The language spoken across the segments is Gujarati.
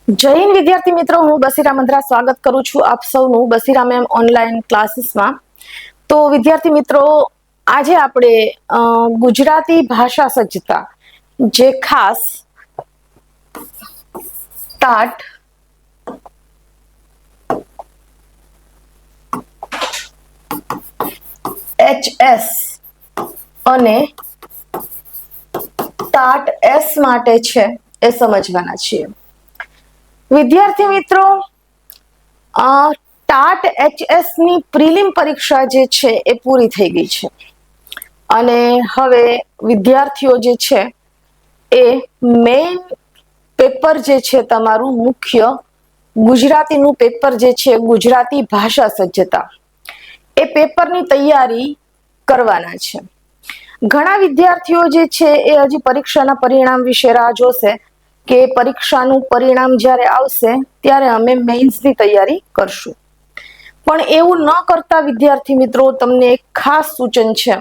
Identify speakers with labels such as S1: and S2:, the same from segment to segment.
S1: જય હિન્દ વિદ્યાર્થી મિત્રો, હું બસીરા મંદ્રા સ્વાગત કરું છું આપ સૌનું બસીરા મેમ ઓનલાઈન ક્લાસીસમાં. તો વિદ્યાર્થી મિત્રો, આજે આપણે ગુજરાતી ભાષા સજ્જતા જે ખાસ ટાટ HS અને ટાટ S માટે છે એ સમજવાના છીએ. વિદ્યાર્થી મિત્રો, ટાટ HS ની પ્રિલિમ પરીક્ષા જે છે એ પૂરી થઈ ગઈ છે અને હવે વિદ્યાર્થીઓ જે છે એ મેઇન પેપર જે છે તમારું મુખ્ય ગુજરાતીનું પેપર જે છે ગુજરાતી ભાષા સજ્જતા એ પેપરની તૈયારી કરવાના છે. ઘણા વિદ્યાર્થીઓ જે છે એ હજી પરીક્ષાના પરિણામ વિશે રાહ જોશે કે પરીક્ષાનું પરિણામ જ્યારે આવશે ત્યારે અમે મેઇન્સની તૈયારી કરશું. પણ એવું ન કરતા વિદ્યાર્થી મિત્રો, તમને એક ખાસ સૂચન છે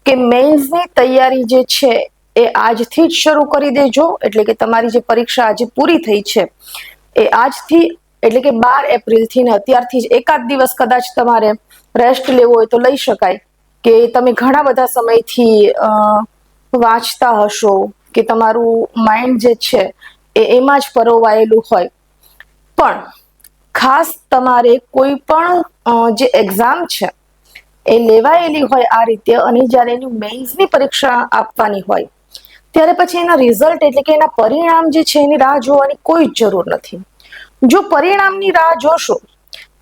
S1: કે મેઇન્સની તૈયારી જે છે એ આજથી જ શરૂ કરી દેજો. એટલે કે તમારી જે પરીક્ષા આજે પૂરી થઈ છે એ આજથી, એટલે કે 12 એપ્રિલથી ને અત્યારથી જ એકાદ દિવસ કદાચ તમારે રેસ્ટ લેવો હોય તો લઈ શકાય, કે તમે ઘણા બધા સમયથી વાંચતા હશો કે તમારું માઇન્ડ જે છે એ એમાં જ પરોવાયેલું હોય. પણ ખાસ તમારે કોઈ પણ જે એક્ઝામ છે એ લેવાયેલી હોય આ રીતે, અને જ્યારે એની મેઇન્સની પરીક્ષા આપવાની હોય ત્યારે પછી એના રિઝલ્ટ એટલે કે એના પરિણામ જે છે એની રાહ જોવાની કોઈ જ જરૂર નથી. જો પરિણામની રાહ જોશો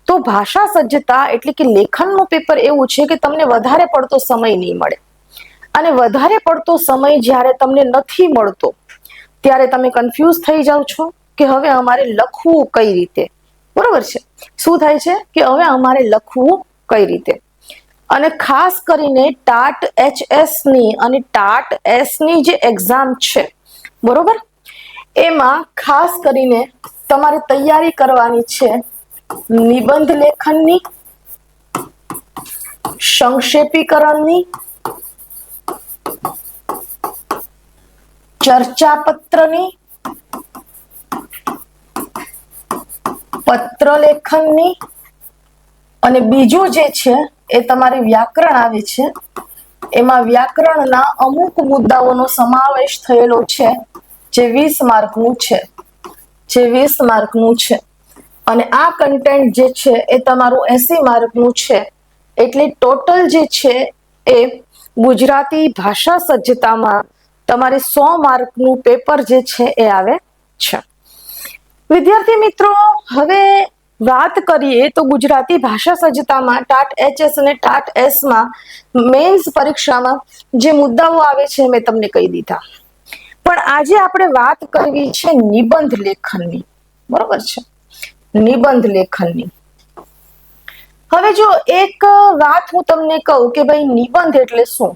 S1: તો ભાષા સજ્જતા એટલે કે લેખનનું પેપર એવું છે કે તમને વધારે પડતો સમય નહીં મળે, અને વધારે પડતો સમય જ્યારે તમને નથી મળતો ત્યારે તમે કન્ફ્યુઝ થઈ જાઓ છો કે હવે અમારે લખવું કઈ રીતે. બરોબર છે? શું થાય છે કે હવે અમારે લખવું કઈ રીતે. અને ખાસ કરીને ટાટ HS ની અને ટાટ S ની જે એક્ઝામ છે, બરોબર, એમાં ખાસ કરીને તમારે તૈયારી કરવાની છે નિબંધ લેખનની, સંક્ષેપીકરણની, ચર્ચા પત્રની, પત્ર લેખનની, અને બીજું જે છે એ તમારે વ્યાકરણ આવે છે. એમાં વ્યાકરણના અમુક મુદ્દાઓનો સમાવેશ થયેલો છે જે 20 માર્કનું છે. અને આ કન્ટેન્ટ જે છે એ તમારું 80 માર્કનું છે. એટલે ટોટલ જે છે એ ગુજરાતી ભાષા સજ્જતામાં તમારે 100 માર્કનું પેપર જે છે એ આવે છે. વિદ્યાર્થી મિત્રો, હવે વાત કરીએ તો ગુજરાતી ભાષા સજ્જતામાં ટાટ HS અને ટાટ S માં મેઇન્સ પરીક્ષામાં જે મુદ્દાઓ આવે છે મેં તમને કહી દીધા. પણ આજે આપણે વાત કરવી છે નિબંધ લેખનની. બરોબર છે? નિબંધ લેખનની. હવે જો એક વાત હું તમને કહું કે ભાઈ નિબંધ એટલે શું,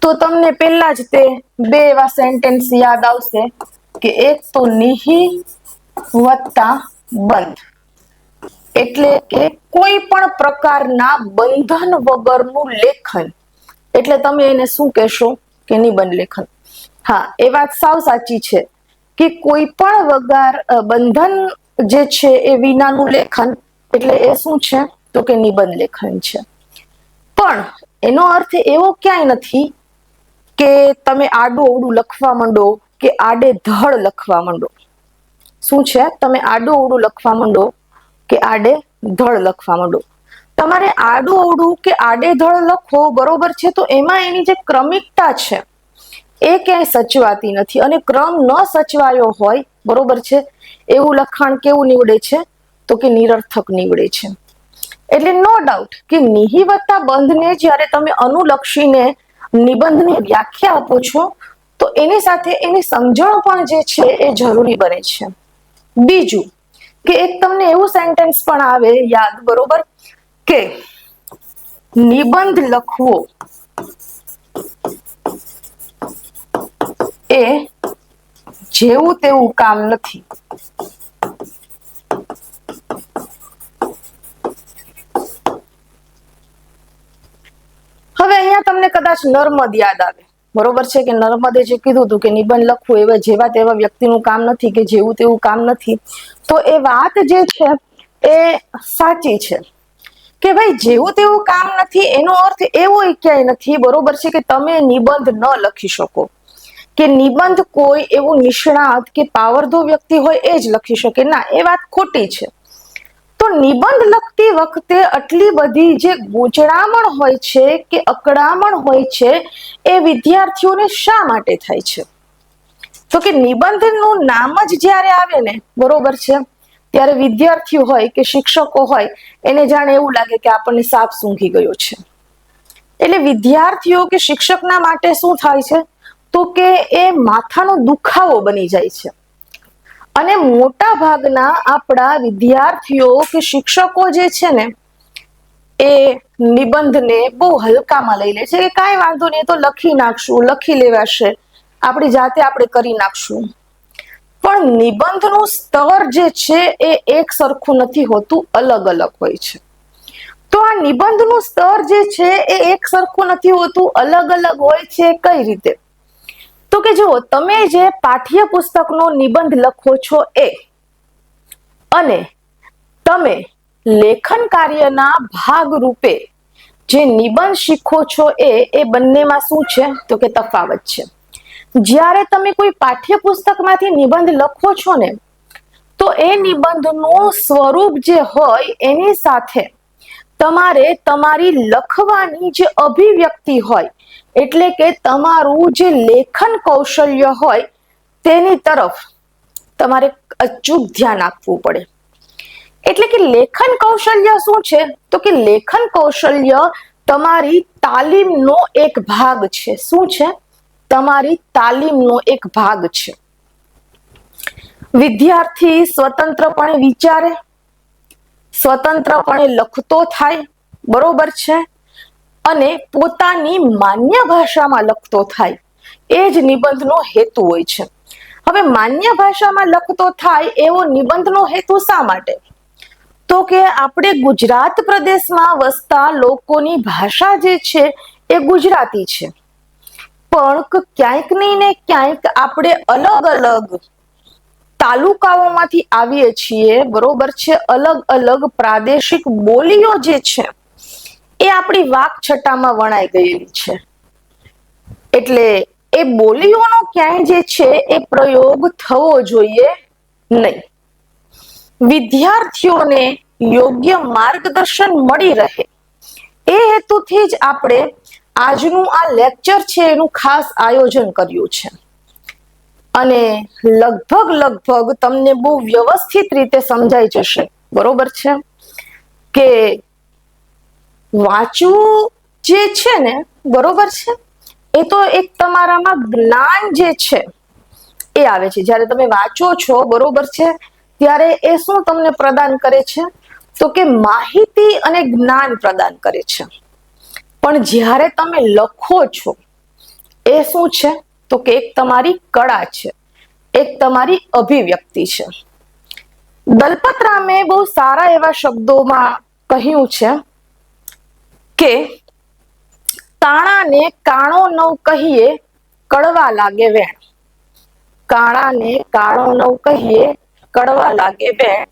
S1: તો તમને પહેલા જ તે બે એવા સેન્ટેન્સ યાદ આવશે કે એક તો નિહિ વત્તા બંધ, એટલે કે કોઈ પણ પ્રકારના બંધન વગરનું લેખન. એટલે તમે એને શું કહેશો કે નિબંધ લેખન. હા, એ વાત સાવ સાચી છે કે કોઈ પણ વગર બંધન જે છે એ વિનાનું લેખન એટલે એ શું છે તો કે નિબંધ લેખન છે. પણ એનો અર્થ એવો ક્યાંય નથી કે તમે આડું અવડું લખવા માંડો કે આડેધડ લખવા માંડો. શું છે? તમે આડું અવડું લખવા માંડો કે આડેધડ લખવા માંડો. તમારે આડું અવડું કે આડેધડ લખો, બરોબર છે, તો એમાં એની જે ક્રમિકતા છે એ ક્યાંય સચવાતી નથી. અને ક્રમ ન સચવાયો હોય, બરોબર છે, એવું લખાણ કેવું નીવડે છે તો કે નિરર્થક નીવડે છે. એટલે નો ડાઉટ કે નિહિ વત્તા બંધને જ્યારે તમે અનુલક્ષીને નિબંધની વ્યાખ્યા આપો છો તો એની સાથે એની સમજણ પણ જે છે એ જરૂરી બને છે. બીજું કે એક તમને એવું સેન્ટેન્સ પણ આવે યાદ, બરોબર, કે નિબંધ લખવો એ જેવું તેવું કામ નથી. હવે અહીંયા તમને કદાચ નર્મદ યાદ આવે. બરોબર છે કે નર્મદે જે કીધું હતું કે નિબંધ લખવું એવા જેવા તેવા વ્યક્તિનું કામ નથી, કે જેવું તેવું કામ નથી, તો એ વાત જે છે એ સાચી છે કે ભાઈ જેવું તેવું કામ નથી એનો અર્થ એવો ક્યાંય નથી, બરોબર છે, કે તમે નિબંધ ન લખી શકો, કે નિબંધ કોઈ એવું નિષ્ણાત કે પાવરધો વ્યક્તિ હોય એ જ લખી શકે, ના, એ વાત ખોટી છે. તો નિબંધ લખતી વખતે આટલી બધી જે ગૂંચળામણ હોય છે કે અકળામણ હોય છે એ વિદ્યાર્થીઓને શા માટે થાય છે? તો કે નિબંધનું નામ જ જ્યારે આવે ને, બરોબર છે, ત્યારે વિદ્યાર્થીઓ હોય કે શિક્ષકો હોય એને જાણે એવું લાગે કે આપણને સાપ સૂંઘી ગયો છે. એટલે વિદ્યાર્થીઓ કે શિક્ષકના માટે શું થાય છે? તો કે એ માથાનો દુખાવો બની જાય છે. અને મોટા ભાગના આપણા વિદ્યાર્થીઓ કે શિક્ષકો જે છે ને એ નિબંધને બહુ હલકામાં લઈ લે છે કે કાંઈ વાંધો નહીં, તો લખી નાખશું, લખી લેવાશે, આપણી જાતે આપણે કરી નાખશું. પણ નિબંધનું સ્તર જે છે એ એક સરખું નથી હોતું, અલગ અલગ હોય છે. તો આ નિબંધનું સ્તર જે છે એ એક સરખું નથી હોતું, અલગ અલગ હોય છે. કઈ રીતે? તો કે જુઓ, તમે જે પાઠ્યપુસ્તકનો નિબંધ લખો છો એ અને તમે લેખન કાર્યના ભાગ રૂપે જે નિબંધ શીખો છો એ બંનેમાં શું છે? તો કે તફાવત છે. જ્યારે તમે કોઈ પાઠ્યપુસ્તકમાંથી નિબંધ લખો છો ને, તો એ નિબંધનું સ્વરૂપ જે હોય એની સાથે તમારે તમારી લખવાની જે અભિવ્યક્તિ હોય, એટલે કે તમારું જે લેખન કૌશલ્ય હોય તેની તરફ તમારે અચૂક ધ્યાન આપવું પડે. એટલે કે લેખન કૌશલ્ય શું છે? તો કે લેખન કૌશલ્ય તમારી તાલીમનો એક ભાગ છે. શું છે? તમારી તાલીમનો એક ભાગ છે. વિદ્યાર્થી સ્વતંત્રપણે વિચારે, સ્વતંત્રપણે લખતો થાય, બરોબર છે, અને પોતાની માન્ય ભાષામાં લખતો થાય, એ જ નિબંધનો હેતુ હોય છે. હવે માન્ય ભાષામાં લખતો થાય એવો નિબંધનો હેતુ શા માટે? તો કે આપણે ગુજરાત પ્રદેશમાં વસતા લોકોની ભાષા જે છે એ ગુજરાતી છે, પણ ક્યાંક નહીં ને ક્યાંક આપણે અલગ અલગ તાલુકાઓમાંથી આવીએ છીએ, બરોબર છે, અલગ અલગ પ્રાદેશિક બોલીઓ જે છે એ આપણી વાકછટામાં વણાઈ ગયેલી છે. એટલે એ બોલીઓનો ક્યાંય જે છે એ પ્રયોગ થવો જોઈએ નહીં. વિદ્યાર્થીઓને યોગ્ય માર્ગદર્શન મળી રહે એ હેતુથી જ આપણે આજનું આ લેક્ચર છે એનું ખાસ આયોજન કર્યું છે. અને લગભગ તમને બહુ વ્યવસ્થિત રીતે સમજાઈ જશે, બરોબર છે, કે વાંચવું જે છે ને, બરોબર છે, એ તો એક તમારામાં જ્ઞાન જે છે એ આવે છે. જ્યારે તમે વાંચો છો, બરોબર છે, ત્યારે એ શું તમને પ્રદાન કરે છે? તો કે માહિતી અને જ્ઞાન પ્રદાન કરે છે. પણ જ્યારે તમે લખો છો એ શું છે? તો કે એક તમારી કળા છે, એક તમારી અભિવ્યક્તિ છે. દલપતરામે બહુ સારા એવા શબ્દોમાં કહ્યું છે કે કાણાને કાણો નવ કહીએ, કડવા લાગે વેણ. કાણાને કાણો નવ કહીએ, કડવા લાગે વેણ.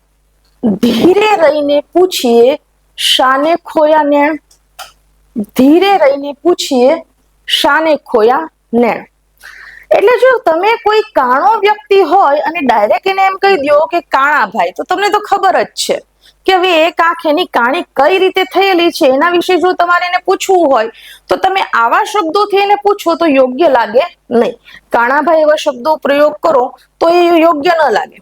S1: ધીરે રહીને પૂછીએ, શાને ખોયા નેણ. ધીરે રહીને પૂછીએ, શાને ખોયા નેણ. એટલે જો તમે કોઈ કાણો વ્યક્તિ હોય અને ડાયરેક્ટ એને એમ કહી દો કે કાણા ભાઈ, તો તમને તો ખબર જ છે કે હવે એક આંખ એની કાણી કઈ રીતે થયેલી છે એના વિશે જો તમારે એને પૂછવું હોય તો તમે આવા શબ્દોથી એને પૂછો તો યોગ્ય લાગે નહીં. કાણાભાઈ એવા શબ્દો પ્રયોગ કરો તો એ યોગ્ય ન લાગે.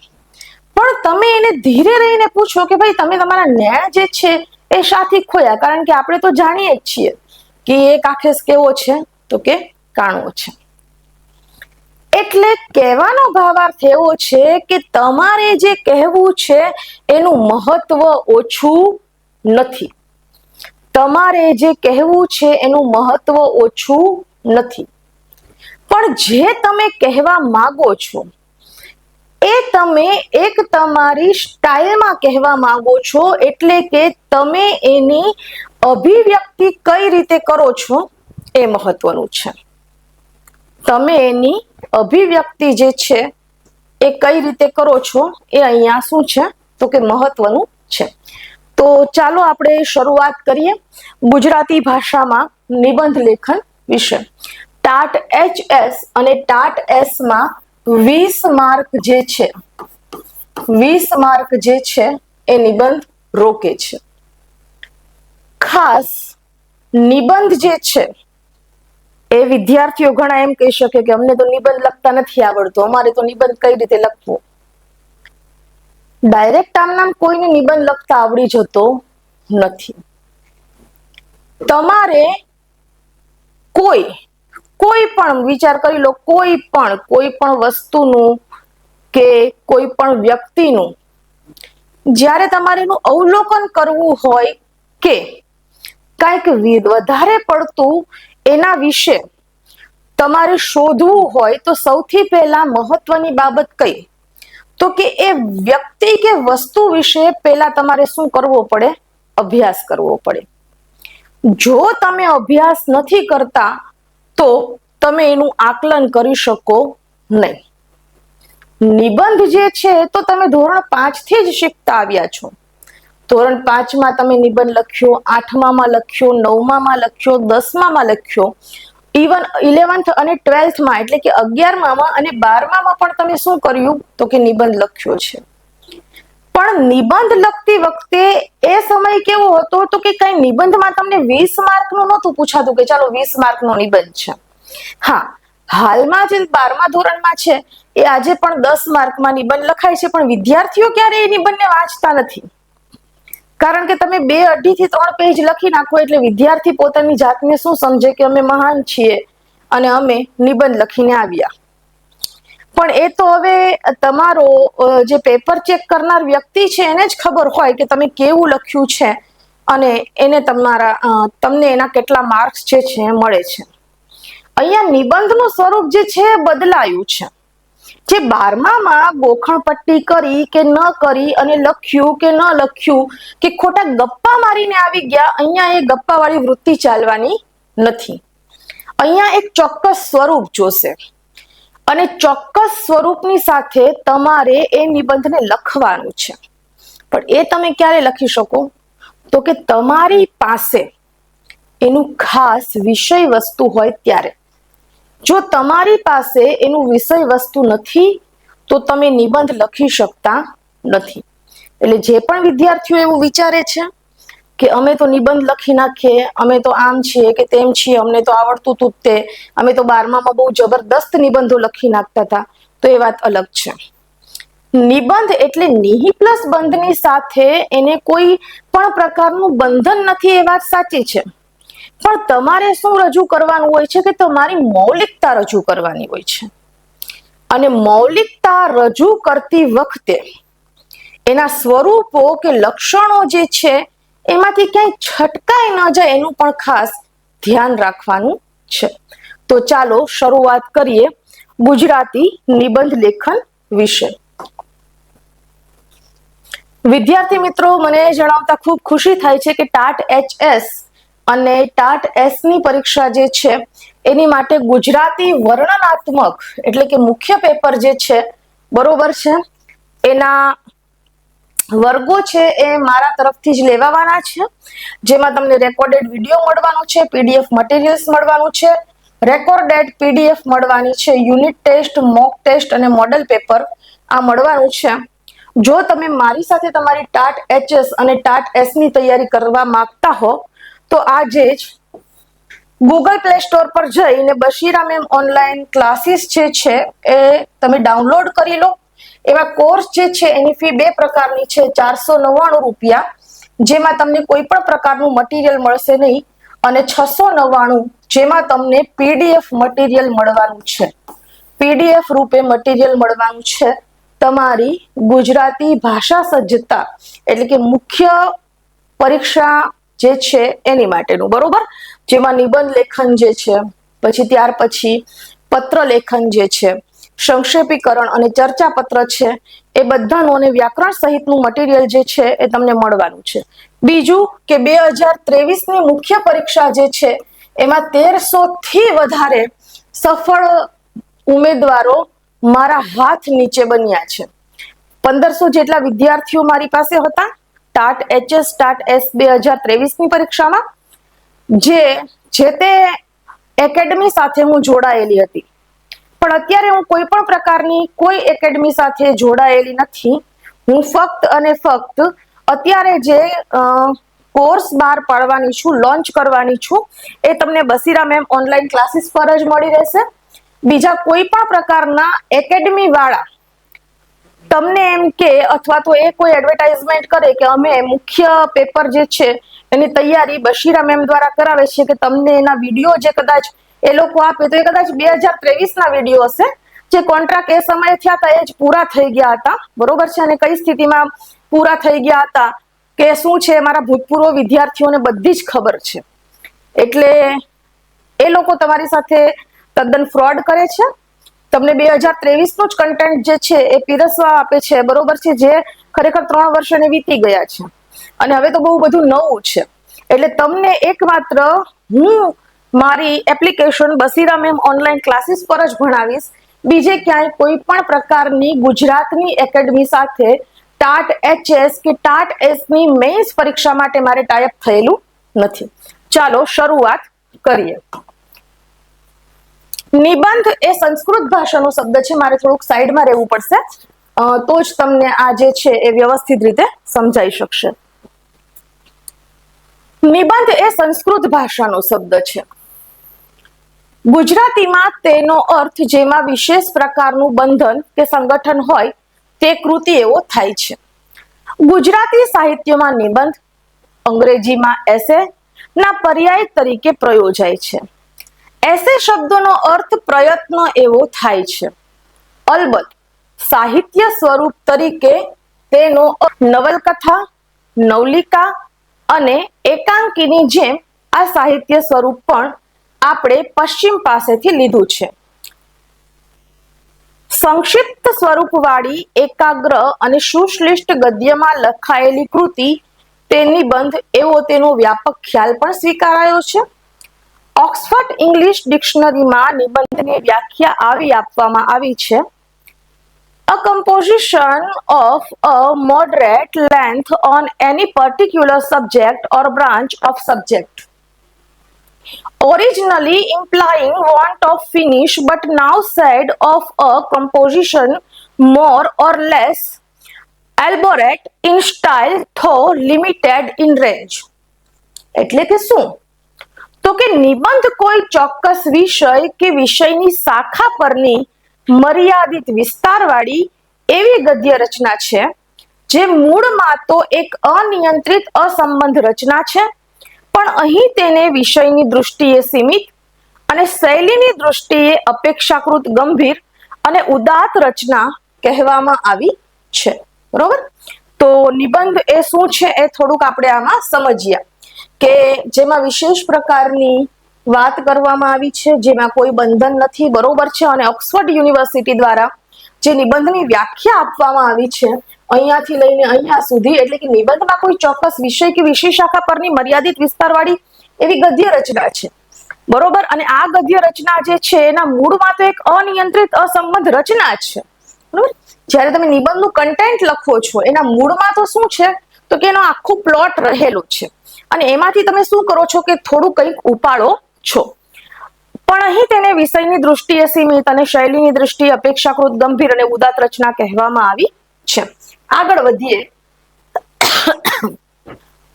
S1: પણ તમે એને ધીરે રહીને પૂછો કે ભાઈ તમે તમારા નેણ જે છે એ શાથી ખોયા, કારણ કે આપણે તો જાણીએ જ છીએ કે એક આંખે કેવો છે? તો કે કાણો છે. એટલે કહેવાનો ભાવાર્થ એવો છે કે તમારે જે કહેવું છે એનું મહત્વ ઓછું નથી. તમારે જે કહેવું છે એનું મહત્વ ઓછું નથી, પણ જે તમે કહેવા માંગો છો એ તમે એક તમારી સ્ટાઇલમાં કહેવા માંગો છો, એટલે કે તમે એની અભિવ્યક્તિ કઈ રીતે કરો છો એ મહત્વનું છે. તમે એની અભિવ્યક્તિ જે છે એ કઈ રીતે કરો છો એ અહીંયા શું છે તો કે મહત્વનું છે. તો ચાલો આપણે શરૂઆત કરીએ ગુજરાતી ભાષામાં નિબંધ લેખન વિશે. ટાટ HS અને ટાટ S માં 20 માર્ક જે છે 20 માર્ક જે છે એ નિબંધ રોકે છે. ખાસ નિબંધ જે છે એ વિદ્યાર્થીઓ ઘણા એમ કહી શકે કે અમને તો નિબંધ લખતા નથી આવડતો, અમારે તો નિબંધ કઈ રીતે લખવો. ડાયરેક્ટ આમ નામ કોઈને નિબંધ લખતા આવડી જતો નથી. તમારે કોઈ પણ વિચાર કરી લો, કોઈ પણ વસ્તુનું કે કોઈ પણ વ્યક્તિનું જ્યારે તમારે એનું અવલોકન કરવું હોય કે કંઈક વધારે પડતું એના વિશે તમારે શોધવું હોય તો સૌથી પહેલા મહત્વની બાબત કઈ તો કે એ વ્યક્તિ કે વસ્તુ વિશે પહેલા તમારે શું કરવો પડે? અભ્યાસ કરવો પડે. જો તમે અભ્યાસ નથી કરતા તો તમે એનું આકલન કરી શકો નહીં. નિબંધ જે છે તો તમે ધોરણ 5 થી જ શીખતા આવ્યા છો. ધોરણ 5 માં તમે નિબંધ લખ્યો, 8મા માં લખ્યો, 9મા માં લખ્યો, 10મા માં લખ્યો, ઇવન 11th અને 12th માં એટલે કે 11મા માં અને 12મા માં પણ તમે શું કર્યું તો કે નિબંધ લખ્યો છે. પણ નિબંધ લખતી વખતે એ સમય કેવો હતો તો કે કઈ નિબંધમાં તમને 20 માર્કનું નહોતું પૂછાતું કે ચાલો 20 માર્કનો નિબંધ છે. હા, હાલમાં જે 12મા ધોરણમાં છે એ આજે પણ 10 માર્કમાં નિબંધ લખાય છે, પણ વિદ્યાર્થીઓ ક્યારે એ નિબંધને વાંચતા નથી. કારણ કે તમે 2, 2.5 થી 3 પેજ લખી નાખો એટલે વિદ્યાર્થી પોતાની જાતને શું સમજે કે અમે મહાન છીએ અને અમે નિબંધ લખીને આવ્યા. પણ એ તો હવે તમારો જે પેપર ચેક કરનાર વ્યક્તિ છે એને જ ખબર હોય કે તમે કેવું લખ્યું છે અને એને તમને એના કેટલા માર્ક્સ જે છે મળે છે. અહીંયા નિબંધનું સ્વરૂપ જે છે બદલાયું છે. જે 12મા માં ગોખણ પટ્ટી કરી કે ન કરી અને લખ્યું કે ન લખ્યું કે ખોટા ગપ્પા મારીને આવી ગયા, અહીંયા એ ગપ્પા વાળી વૃત્તિ ચાલવાની નથી. અહીંયા એક ચોક્કસ સ્વરૂપ જોશે અને ચોક્કસ સ્વરૂપની સાથે તમારે એ નિબંધને લખવાનું છે. પણ એ તમે ક્યારે લખી શકો તો કે તમારી પાસે એનું ખાસ વિષય વસ્તુ હોય ત્યારે. જો તમારી પાસે એનું વિષય વસ્તુ નથી તો તમે નિબંધ લખી શકતા નથી. એટલે જે પણ વિદ્યાર્થીઓ એવું વિચારે છે કે અમે તો નિબંધ લખી નાખીએ, અમે તો આમ છીએ કે તેમ છીએ, અમને તો આવડતું હતું તે, અમે તો 12મા માં બહુ જબરદસ્ત નિબંધો લખી નાખતા હતા, તો એ વાત અલગ છે. નિબંધ એટલે નિહિ પ્લસ બંધની સાથે એને કોઈ પણ પ્રકારનું બંધન નથી એ વાત સાચી છે, પણ તમારે શું રજૂ કરવાનું હોય છે કે તમારી મૌલિકતા રજૂ કરવાની હોય છે. અને મૌલિકતા રજૂ કરતી વખતે એના સ્વરૂપો કે લક્ષણો જે છે એમાંથી ક્યાંય છટકાઈ ન જાય એનું પણ ખાસ ધ્યાન રાખવાનું છે. તો ચાલો શરૂઆત કરીએ ગુજરાતી નિબંધ લેખન વિશે. વિદ્યાર્થી મિત્રો, મને જણાવતા ખૂબ ખુશી થાય છે કે ટાટ HS અને ટાટ S ની પરીક્ષા જે છે એની માટે ગુજરાતી વર્ણનાત્મક એટલે કે મુખ્ય પેપર જે છે બરોબર છે એના વર્ગો છે એ મારા તરફથી જ લેવાવાના છે, જેમાં તમને રેકોર્ડેડ વિડીયો મળવાનો છે, PDF મટીરિયલ્સ મળવાનું છે, રેકોર્ડેડ PDF મળવાની છે, યુનિટ ટેસ્ટ, મોક ટેસ્ટ અને મોડેલ પેપર આ મળવાનું છે. જો તમે મારી સાથે તમારી ટાટ HS અને ટાટ S ની તૈયારી કરવા માંગતા હો તો આજે જ ગૂગલ પ્લે સ્ટોર પર જઈને બશીરા મેમ ઓનલાઈન ક્લાસીસ જે છે એ તમે ડાઉનલોડ કરી લો. એમાં કોર્સ જે છે એની ફી 2 પ્રકારની છે, 499 રૂપિયા, જેમાં તમને કોઈ પણ પ્રકારનું મટીરિયલ મળશે નહીં, અને 699 જેમાં તમને PDF મટીરિયલ મળવાનું છે. PDF રૂપે મટીરિયલ મળવાનું છે તમારી ગુજરાતી ભાષા સજ્જતા એટલે કે મુખ્ય પરીક્ષા જે છે એની માટેનું, બરોબર. જેમાં નિબંધ લેખન જે છે, પછી ત્યાર પછી પત્ર લેખન જે છે, સંક્ષેપીકરણ અને ચર્ચા પત્ર છે, એ બધાનું અને વ્યાકરણ સહિતનું મટીરિયલ જે છે એ તમને મળવાનું છે. બીજું કે 2023 ની મુખ્ય પરીક્ષા જે છે એમાં 1300 થી વધારે સફળ ઉમેદવારો મારા હાથ નીચે બન્યા છે. 1500 જેટલા વિદ્યાર્થીઓ મારી પાસે હતા ટાટ HS ટાટ S 2023 ની પરીક્ષામાં, જે તે એકેડમી સાથે હું જોડાયેલી હતી. પણ અત્યારે હું કોઈ પણ પ્રકારની કોઈ એકેડમી સાથે જોડાયેલી નથી. હું ફક્ત અને ફક્ત અત્યારે જે કોર્સ બહાર પાડવાની છું, લોન્ચ કરવાની છું, એ તમને બસીરા મેમ ઓનલાઈન ક્લાસીસ પર જ મળી રહેશે. બીજા કોઈ પણ પ્રકારના એકેડમી વાળા તમને એમ કે અથવા તો એ કોઈ એડવર્ટાઇઝમેન્ટ કરે કે અમે મુખ્ય પેપર જે છે એની તૈયારી બશીરા મેમ દ્વારા કરાવે છે, કે તમને એના વિડીયો જે કદાચ એ લોકો આપે તો એ કદાચ 2023 ના વિડીયો હશે. જે કોન્ટ્રાક્ટ એ સમયે થયા હતા એ જ પૂરા થઈ ગયા હતા, બરોબર છે. અને કઈ સ્થિતિમાં પૂરા થઈ ગયા હતા કે શું છે મારા ભૂતપૂર્વ વિદ્યાર્થીઓને બધી જ ખબર છે. એટલે એ લોકો તમારી સાથે તદ્દન ફ્રોડ કરે છે. તમને 2023 નું જ કન્ટેન્ટ જે છે એ પીરસવા આપે છે, બરોબર છે, જે ખરેખર 3 વર્ષને વીતી ગયા છે અને હવે તો બહુ બધું નવું છે. એટલે તમને એકમાત્ર હું મારી એપ્લિકેશન બસીરા મેમ ઓનલાઈન ક્લાસીસ પર જ ભણાવીશ. બીજે ક્યાંય કોઈ પણ પ્રકારની ગુજરાતની એકેડમી સાથે ટાટ HS કે ટાટ S ની મેઇન્સ પરીક્ષા માટે મારે ટાઈપ થયેલું નથી. ચાલો શરૂઆત કરીએ. નિબંધ એ સંસ્કૃત ભાષાનો શબ્દ છે. મારે થોડુંક સાઈડમાં રહેવું પડશે તો જ તમને આ જે છે એ વ્યવસ્થિત રીતે સમજાઈ શકશે. નિબંધ એ સંસ્કૃત ભાષાનો શબ્દ છે. ગુજરાતીમાં તેનો અર્થ જેમાં વિશેષ પ્રકારનું બંધન કે સંગઠન હોય તે કૃતિ એવો થાય છે. ગુજરાતી સાહિત્યમાં નિબંધ, અંગ્રેજીમાં એસે ના પર્યાય તરીકે પ્રયોજાય છે. એસે શબ્દનો અર્થ પ્રયત્ન એવો થાય છે. અલબત્ત સાહિત્ય સ્વરૂપ તરીકે તેનો નવલકથા, નવલિકા અને એકાંકીની જેમ આ સાહિત્ય સ્વરૂપ પણ આપણે પશ્ચિમ પાસેથી લીધું છે. સંક્ષિપ્ત સ્વરૂપવાળી એકાગ્ર અને સુશ્લિષ્ટ ગદ્યમાં લખાયેલી કૃતિ તે નિબંધ એવો તેનો વ્યાપક ખ્યાલ પણ સ્વીકારાયો છે. ઓક્સફર્ડ ઇંગ્લિશ ડિક્શનરીમાં નિબંધની વ્યાખ્યા આવી આપવામાં આવી છે: A composition of a moderate length on any particular subject or branch of subject, originally implying want of finish but now said of a composition more or less elaborate in style though limited in range. એટલે કે શું? તો કે નિબંધ કોઈ ચોક્કસ વિષય કે વિષયની શાખા પરની મર્યાદિત વિસ્તારવાળી એવી ગદ્ય રચના છે જે મૂળમાં તો એક અનિયંત્રિત અસંબંધ રચના છે, પણ અહીં તેને વિષયની દૃષ્ટિએ સીમિત અને શૈલીની દૃષ્ટિએ અપેક્ષાકૃત ગંભીર અને ઉદાત્ત રચના કહેવામાં આવી છે. બરોબર? તો નિબંધ એ શું છે એ થોડુંક આપણે આમાં સમજીએ કે જેમાં વિશેષ પ્રકારની વાત કરવામાં આવી છે, જેમાં કોઈ બંધન નથી, બરોબર છે. અને ઓક્સફર્ડ યુનિવર્સિટી દ્વારા જે નિબંધની વ્યાખ્યા આપવામાં આવી છે અહીંયાથી લઈને અહીંયા સુધી, એટલે કે નિબંધમાં કોઈ ચોક્કસ વિષય કે વિષય શાખા પરની મર્યાદિત વિસ્તારવાળી એવી ગદ્ય રચના છે, બરોબર. અને આ ગદ્ય રચના જે છે એના મૂળમાં તો એક અનિયંત્રિત અસંબંધ રચના છે, બરોબર. જ્યારે તમે નિબંધનું કન્ટેન્ટ લખો છો એના મૂળમાં તો શું છે તો કે એનો આખો પ્લોટ રહેલો છે અને એમાંથી તમે શું કરો છો કે થોડું કંઈક ઉપાડો છો, પણ અહીં તેને વિષયની દૃષ્ટિએ સીમિત અને શૈલીની દૃષ્ટિએ અપેક્ષાકૃત ગંભીર અને ઉદાત્ત રચના કહેવામાં આવી છે. આગળ વધીએ.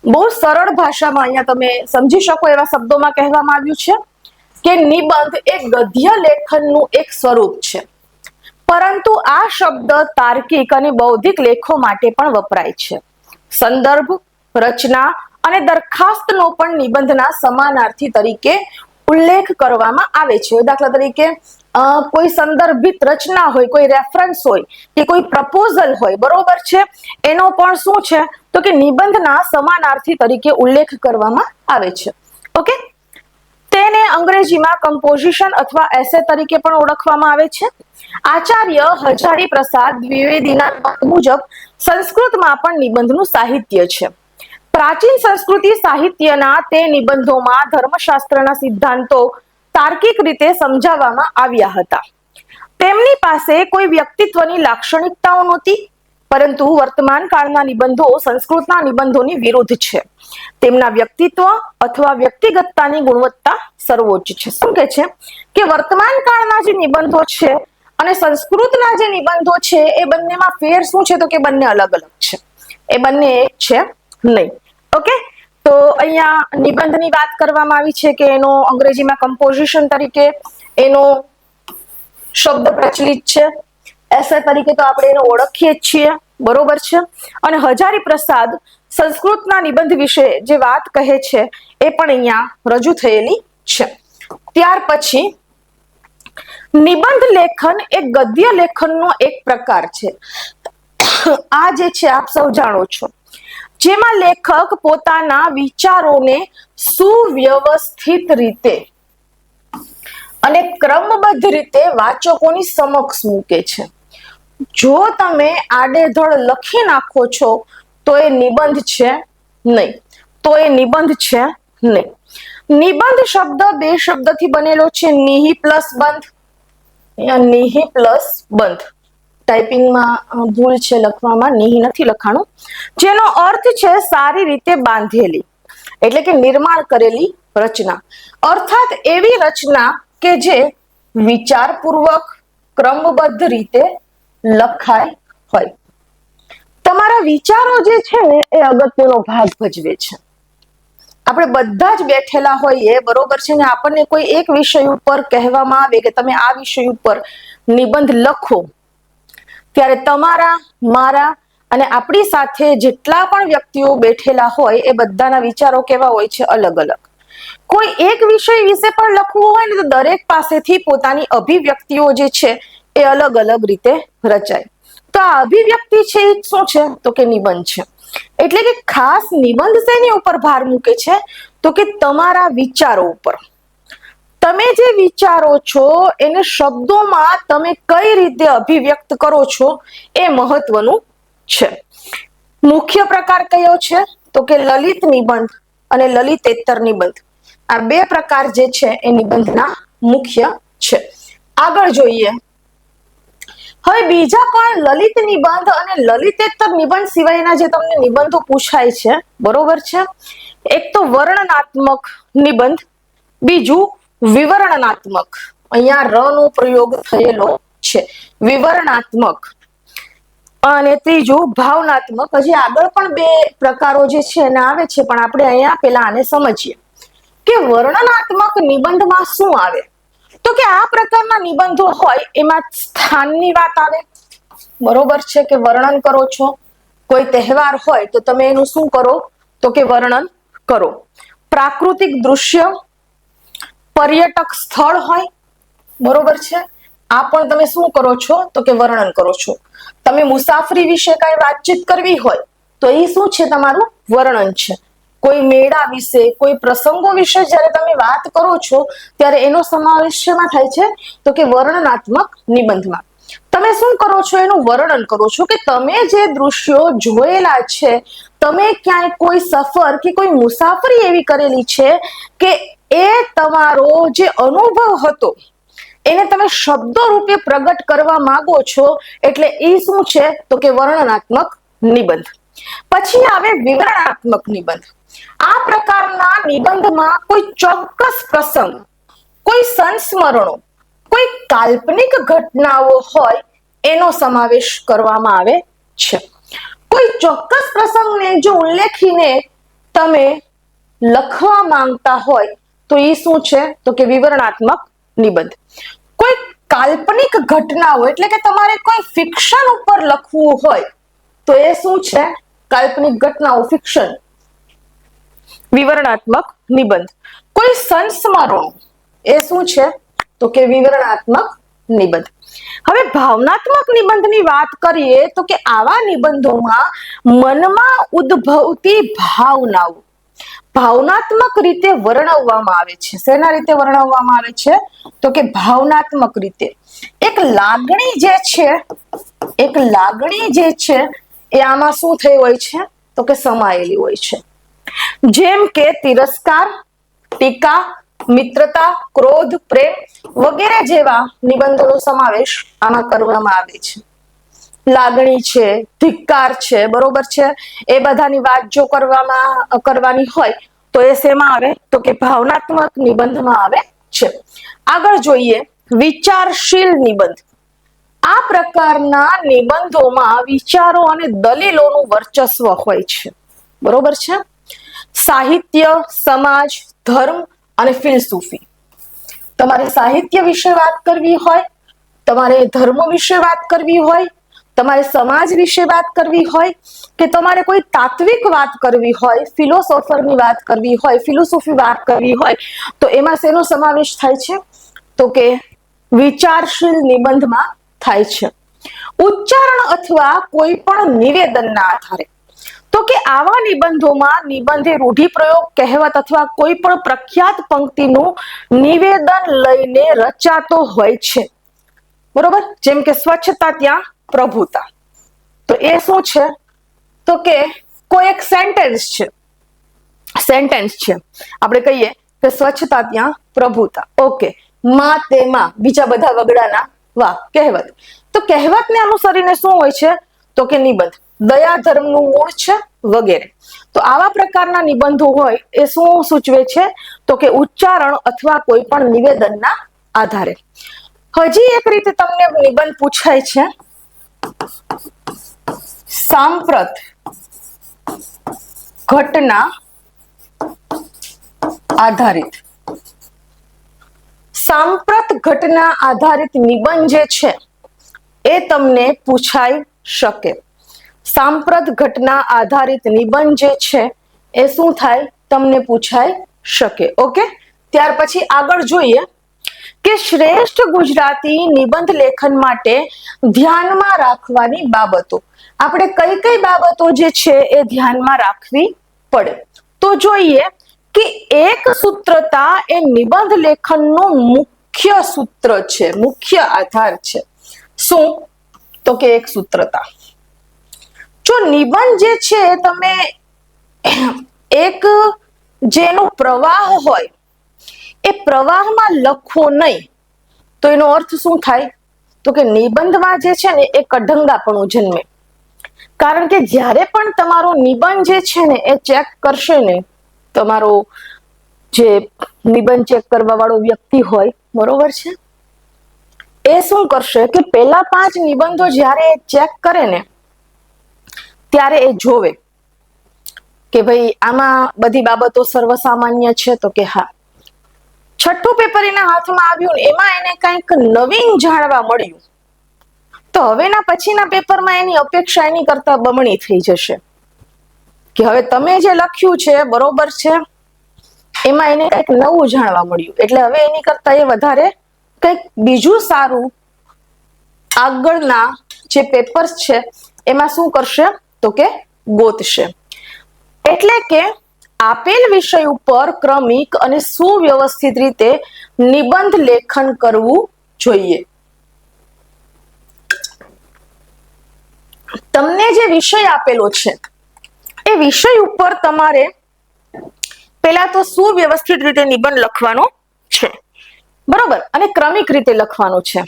S1: બહુ સરળ ભાષામાં અહીંયા તમે સમજી શકો એવા શબ્દોમાં કહેવામાં આવ્યું છે કે નિબંધ એ ગદ્ય લેખનનું એક સ્વરૂપ છે, પરંતુ આ શબ્દ તાર્કિક અને બૌદ્ધિક લેખો માટે પણ વપરાય છે. સંદર્ભ, રચના અને દરખાસ્તનો પણ નિબંધના સમાનાર્થી તરીકે ઉલ્લેખ કરવામાં આવે છે. દાખલા તરીકે કોઈ સંદર્ભિત રચના હોય, કોઈ રેફરન્સ હોય કે કોઈ પ્રપોઝલ હોય, બરોબર છે, એનો પણ શું છે તો કે નિબંધના સમાનાર્થી તરીકે ઉલ્લેખ કરવામાં આવે છે. ઓકે, તેને અંગ્રેજીમાં કમ્પોઝિશન અથવા એસે તરીકે પણ ઓળખવામાં આવે છે. આચાર્ય હજારી પ્રસાદ દ્વિવેદીના મુજબ સંસ્કૃતમાં પણ નિબંધનું સાહિત્ય છે. પ્રાચીન સંસ્કૃતિ સાહિત્યના તે નિબંધોમાં ધર્મશાસ્ત્રના સિદ્ધાંતો તાર્કિક રીતે સમજાવવામાં આવ્યા હતા. તેમની પાસે કોઈ વ્યક્તિત્વની લાક્ષણિકતાઓ નહોતી, પરંતુ વર્તમાન કાળના નિબંધો સંસ્કૃતના નિબંધોની વિરુદ્ધ છે. તેમના વ્યક્તિત્વ અથવા વ્યક્તિગતતાની ગુણવત્તા સર્વોચ્ચ છે. શું કહે છે કે વર્તમાન કાળના જે નિબંધો છે અને સંસ્કૃતના જે નિબંધો છે એ બંનેમાં ફેર શું છે? તો કે બંને અલગ અલગ છે, એ બંને એક છે નહીં. ઓકે, તો અહીંયા નિબંધની વાત કરવામાં આવી છે કે એનો અંગ્રેજીમાં કમ્પોઝિશન તરીકે એનો શબ્દ પ્રચલિત છે. એસે તરીકે તો આપણે એને ઓળખીએ જ છીએ, બરોબર છે. અને હજારી પ્રસાદ સંસ્કૃતના નિબંધ વિશે જે વાત કહે છે એ પણ અહીંયા રજૂ થયેલી છે. ત્યાર પછી નિબંધ લેખન એ ગદ્ય લેખનનો એક પ્રકાર છે. આ જે છે આપ સૌ જાણો છો, જેમાં લેખક પોતાના વિચારોને સુવ્યવસ્થિત રીતે અને ક્રમબદ્ધ રીતે વાચકોની સમક્ષ મૂકે છે. જો તમે આડેધડ લખી નાખો છો તો એ નિબંધ છે નહીં, નિબંધ શબ્દ બે શબ્દથી બનેલો છે, નિહિ પ્લસ બંધ. અહીંયા નિહિ પ્લસ બંધ, ટાઈપિંગમાં ભૂલ છે, લખવામાં નિહિ નથી લખાણું, જેનો અર્થ છે સારી રીતે બાંધેલી, એટલે કે નિર્માણ કરેલી રચના. અર્થાત એવી રચના કે જે વિચારપૂર્વક ક્રમબદ્ધ રીતે લખાય હોય. તમારા વિચારો જે છે ને એ અગત્યનો ભાગ ભજવે છે. આપણે બધા જ બેઠેલા હોઈએ, બરોબર છે ને, આપણને કોઈ એક વિષય ઉપર કહેવામાં આવે કે તમે આ વિષય ઉપર નિબંધ લખો, ત્યારે તમારા, મારા અને આપણી સાથે જેટલા પણ વ્યક્તિઓ બેઠેલા હોય એ બધાના વિચારો કેવા હોય છે? અલગ અલગ. કોઈ એક વિષય વિશે પણ લખવું હોય ને તો દરેક પાસેથી પોતાની અભિવ્યક્તિઓ જે છે એ અલગ અલગ રીતે રચાય. તો આ અભિવ્યક્તિ છે એ શું છે? તો કે નિબંધ છે. એટલે કે ખાસ નિબંધ શેની ઉપર ભાર મૂકે છે? તો કે તમારા વિચારો ઉપર. તમે જે વિચારો છો એને શબ્દોમાં તમે કઈ રીતે અભિવ્યક્ત કરો છો એ મહત્વનું છે. મુખ્ય પ્રકાર કયો છે? તો કે લલિત નિબંધ અને લલિતેતર નિબંધ. આ બે પ્રકાર જે છે એ નિબંધના મુખ્ય છે. આગળ જોઈએ. હવે બીજા પણ લલિત નિબંધ અને લલિતેતર નિબંધ સિવાયના જે તમને નિબંધો પૂછાય છે, બરોબર છે. એક તો વર્ણનાત્મક નિબંધ, બીજું વિવરણાત્મક. અહીંયા ર નો પ્રયોગ થયેલો છે, વિવરણાત્મક, અને ત્રીજું ભાવનાત્મક. હજી આગળ પણ બે પ્રકારો જે છે એને આવે છે, પણ આપણે અહીંયા પેલા આને સમજીએ કે વર્ણનાત્મક નિબંધમાં શું આવે. તો કે આ પ્રકારના નિબંધો હોય એમાં સ્થાનની વાત આવે, બરોબર છે, કે વર્ણન કરો છો. કોઈ તહેવાર હોય તો તમે એનું શું કરો? તો કે વર્ણન કરો. પ્રાકૃતિક દૃશ્ય, પર્યટક સ્થળ હોય, બરોબર છે, આ પણ તમે શું કરો છો? તો કે વર્ણન કરો છો. તમે મુસાફરી વિશે કઈ વાતચીત કરવી હોય તો એ શું છે? તમારું વર્ણન છે. કોઈ મેળા વિશે, કોઈ પ્રસંગો વિશે જ્યારે તમે વાત કરો છો ત્યારે એનો સમાવેશ શેમાં થાય છે? તો કે વર્ણનાત્મક નિબંધમાં. તમે શું કરો છો? એનું વર્ણન કરો છો કે તમે જે દૃશ્યો જોયેલા છે, તમે ક્યાંય કોઈ સફર કે કોઈ મુસાફરી એવી કરેલી છે કે એ તમારો જે અનુભવ હતો એને તમે શબ્દો રૂપે પ્રગટ કરવા માંગો છો, એટલે એ શું છે? તો કે વર્ણનાત્મક નિબંધ. પછી આવે વિવરણાત્મક નિબંધ. આ પ્રકારના નિબંધમાં કોઈ ચોક્કસ પ્રસંગ, કોઈ સંસ્મરણો, કોઈ કાલ્પનિક ઘટનાઓ હોય એનો સમાવેશ કરવામાં આવે છે. કોઈ ચોક્કસ પ્રસંગને જો ઉલ્લેખીને તમે લખવા માંગતા હોય તો એ શું છે? તો કે વિવરણાત્મક નિબંધ. કોઈ કાલ્પનિક ઘટનાઓ, એટલે કે તમારે કોઈ ફિક્શન ઉપર લખવું હોય તો એ શું છે? કાલ્પનિક ઘટનાઓ, ફિક્શન, વિવરણાત્મક નિબંધ. કોઈ સંસ્મરણો, એ શું છે? તો કે વિવરણાત્મક નિબંધ. હવે ભાવનાત્મક નિબંધની વાત કરીએ તો કે આવા નિબંધોમાં મનમાં ઉદ્ભવતી ભાવનાઓ ભાવનાત્મક રીતે વર્ણવવામાં આવે છે. શેના રીતે વર્ણવવામાં આવે છે? તો કે ભાવનાત્મક રીતે. એક લાગણી જે છે એ આમાં શું થઈ હોય છે? તો કે સમાયેલી હોય છે. જેમ કે તિરસ્કાર, ટીકા, મિત્રતા, ક્રોધ, પ્રેમ વગેરે જેવા નિબંધોનો સમાવેશ આમાં કરવામાં આવે છે. લાગણી છે, ધિક્કાર છે, બરોબર છે, એ બધાની વાત જો કરવાની હોય તો એ શેમાં આવે તો કે ભાવનાત્મક નિબંધમાં આવે છે. આગળ જોઈએ વિચારશીલ નિબંધ. આ પ્રકારના નિબંધોમાં વિચારો અને દલીલોનું વર્ચસ્વ હોય છે. બરોબર છે. સાહિત્ય, સમાજ, ધર્મ અને ફિલસૂફી. તમારે સાહિત્ય વિશે વાત કરવી હોય, તમારે ધર્મ વિશે વાત કરવી હોય, તમારે સમાજ વિશે વાત કરવી હોય કે તમારે કોઈ તાત્વિક વાત કરવી હોય, ફિલોસોફરની વાત કરવી હોય, ફિલોસોફી વાત કરવી હોય તો એમાં શેનો સમાવેશ થાય છે તો કે વિચારશીલ નિબંધમાં થાય છે. ઉચ્ચારણ અથવા કોઈ પણ નિવેદનના આધારે તો કે આવા નિબંધોમાં નિબંધે રૂઢિપ્રયોગ, કહેવત અથવા કોઈ પણ પ્રખ્યાત પંક્તિનું નિવેદન લઈને રચાતો હોય છે. બરોબર. જેમ કે સ્વચ્છતા ત્યાં પ્રભુતા. તો એ શું છે તો કે કોઈ એક સેન્ટેન્સ છે આપણે કહીએ કે સ્વચ્છતા ત્યાં પ્રભુતા. ઓકે. માં તેમાં બીજા બધા વગડાના વાહ. કહેવત. તો કહેવતને અનુસરીને શું હોય છે તો કે નિબંધ. દયા ધર્મનું મૂળ છે વગેરે. તો આવા પ્રકારના નિબંધો હોય એ શું સૂચવે છે તો કે ઉચ્ચારણ અથવા કોઈ પણ નિવેદનના આધારે. હજી એક રીતે તમને નિબંધ પૂછાય છે સાંપ્રત ઘટના આધારિત. સાંપ્રત ઘટના આધારિત નિબંધ જે છે એ તમને પૂછાઈ શકે. સાંપ્રત ઘટના આધારિત નિબંધ જે છે એ શું થાય તમને પૂછાઈ શકે. ઓકે. ત્યાર પછી આગળ જોઈએ કે શ્રેષ્ઠ ગુજરાતી નિબંધ લેખન માટે ધ્યાનમાં રાખવાની બાબતો. આપણે કઈ કઈ બાબતો જે છે એ ધ્યાનમાં રાખવી પડે તો જોઈએ કે એક સૂત્રતા એ નિબંધ લેખનનું મુખ્ય સૂત્ર છે, મુખ્ય આધાર છે. શું તો કે એક સૂત્રતા. જો નિબંધ જે છે તમે એક જેનો પ્રવાહ હોય એ પ્રવાહમાં લખો નહીં તો એનો અર્થ શું થાય તો કે નિબંધમાં જે છે ને એ કઢંગાપણું જન્મે. કારણ કે જ્યારે પણ તમારો નિબંધ જે છે ને એ ચેક કરશે ને, તમારો જે નિબંધ ચેક કરવા વાળો વ્યક્તિ હોય, બરોબર છે, એ શું કરશે કે પહેલા 5 નિબંધો જ્યારે ચેક કરે ને ત્યારે એ જોવે કે ભાઈ આમાં બધી બાબતો સર્વસામાન્ય છે તો કે હા. છઠ્ઠું પેપર એના હાથમાં આવ્યું ને એમાં એને કંઈક નવીન જાણવા મળ્યું તો હવેના પછીના પેપરમાં એની અપેક્ષા એની કરતા બમણી થઈ જશે કે હવે તમે જે લખ્યું છે બરોબર છે, એમાં એને કંઈક નવું જાણવા મળ્યું એટલે હવે એની કરતા એ વધારે કંઈક બીજું સારું આગળના જે પેપર્સ છે એમાં શું કરશે તો કે ગોતશે. એટલે કે આપેલ વિષય ઉપર ક્રમિક અને સુવ્યવસ્થિત રીતે નિબંધ લેખન કરવું જોઈએ. તમને જે વિષય આપેલો છે એ વિષય ઉપર તમારે પહેલા તો સુવ્યવસ્થિત રીતે નિબંધ લખવાનો છે, બરોબર, અને ક્રમિક રીતે લખવાનો છે.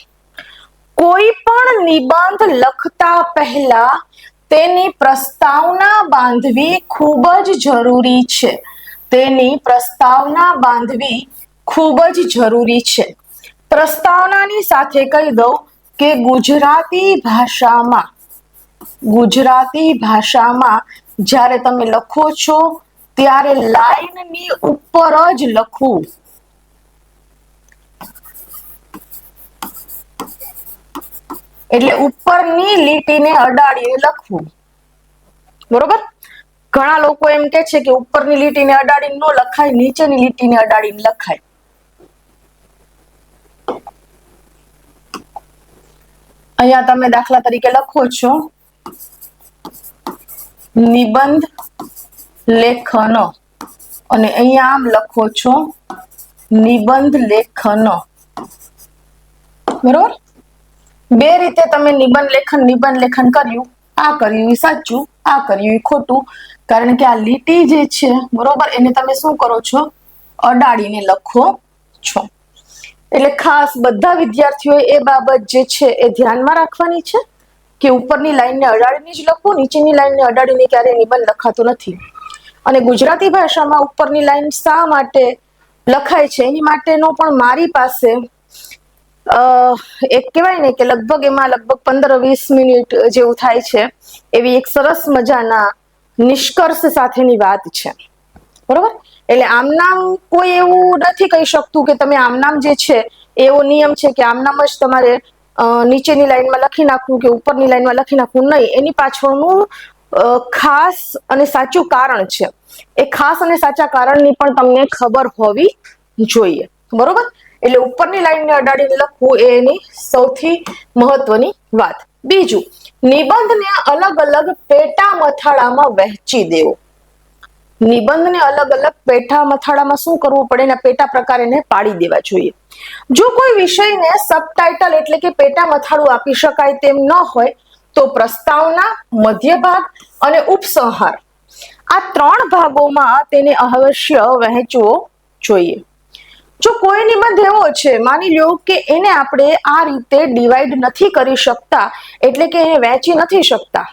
S1: કોઈ પણ નિબંધ લખતા પહેલા તેની પ્રસ્તાવના બાંધવી ખૂબ જ જરૂરી છે. તેની પ્રસ્તાવના બાંધવી ખૂબ જ જરૂરી છે. પ્રસ્તાવનાની સાથે કહી દઉં કે ગુજરાતી ભાષામાં જ્યારે તમે લખો છો ત્યારે લાઈનની ઉપર જ લખવું. એટલે ઉપરની લીટીને અડાડીને લખવું. બરોબર. ઘણા લોકો એમ કે છે કે ઉપરની લીટીને અડાડીને ન લખાય, નીચેની લીટીને અડાડીને લખાય. અહીંયા તમે દાખલા તરીકે લખો છો નિબંધ લેખન અને અહીંયા આમ લખો છો નિબંધ લેખન. બરોબર. બે રીતે તમે નિબંધ લેખન કર્યું. આ કર્યું એ સાચું, આ કર્યું એ ખોટું, કારણ કે આ લીટી જે છે બરોબર એને તમે શું કરો છો અડાડીને લખો છો. એટલે ખાસ બધા વિદ્યાર્થીઓએ એ બાબત જે છે એ ધ્યાનમાં રાખવાની છે કે ઉપરની લાઈનને અડાડીને જ લખો, નીચેની લાઈનને અડાડીને ક્યારેય નિબંધ લખાતો નથી. અને ગુજરાતી ભાષામાં ઉપરની લાઈન શા માટે લખાય છે એની માટેનો પણ મારી પાસે એક કહેવાય ને કે લગભગ 15-20 મિનિટ જેવું થાય છે એવી એક સરસ મજાના નિષ્કર્ષ સાથેની વાત છે. બરોબર? એટલે આમ નામ કોઈ એવું નથી કહી શકતું કે તમે આમ નામ જે છે એવો નિયમ છે કે આમ નામ જ તમારે નીચેની લાઈનમાં લખી નાખવું કે ઉપરની લાઈનમાં લખી નાખવું. નહીં, એની પાછળનું ખાસ અને સાચું કારણ છે. એ ખાસ અને સાચા કારણની પણ તમને ખબર હોવી જોઈએ. બરોબર? એટલે ઉપરની લાઈનને અડાડીને લખવું એ એની સૌથી મહત્વની વાત. બીજું, નિબંધને અલગ અલગ પેટા મથાળામાં વહેંચી દેવો. નિબંધને અલગ અલગ પેટા મથાળામાં શું કરવું પડે? એના પેટા પ્રકાર એને પાડી દેવા જોઈએ. જો કોઈ વિષયને સબટાઇટલ એટલે કે પેટા મથાળું આપી શકાય તેમ ન હોય તો પ્રસ્તાવના, મધ્ય ભાગ અને ઉપસંહાર આ 3 ભાગોમાં તેને અવશ્ય વહેંચવો જોઈએ. જો કોઈ નિબંધ એવો છે, માની લો કે એને આપણે આ રીતે ડિવાઈડ નથી કરી શકતા, એટલે કે એને વહેંચી નથી શકતા,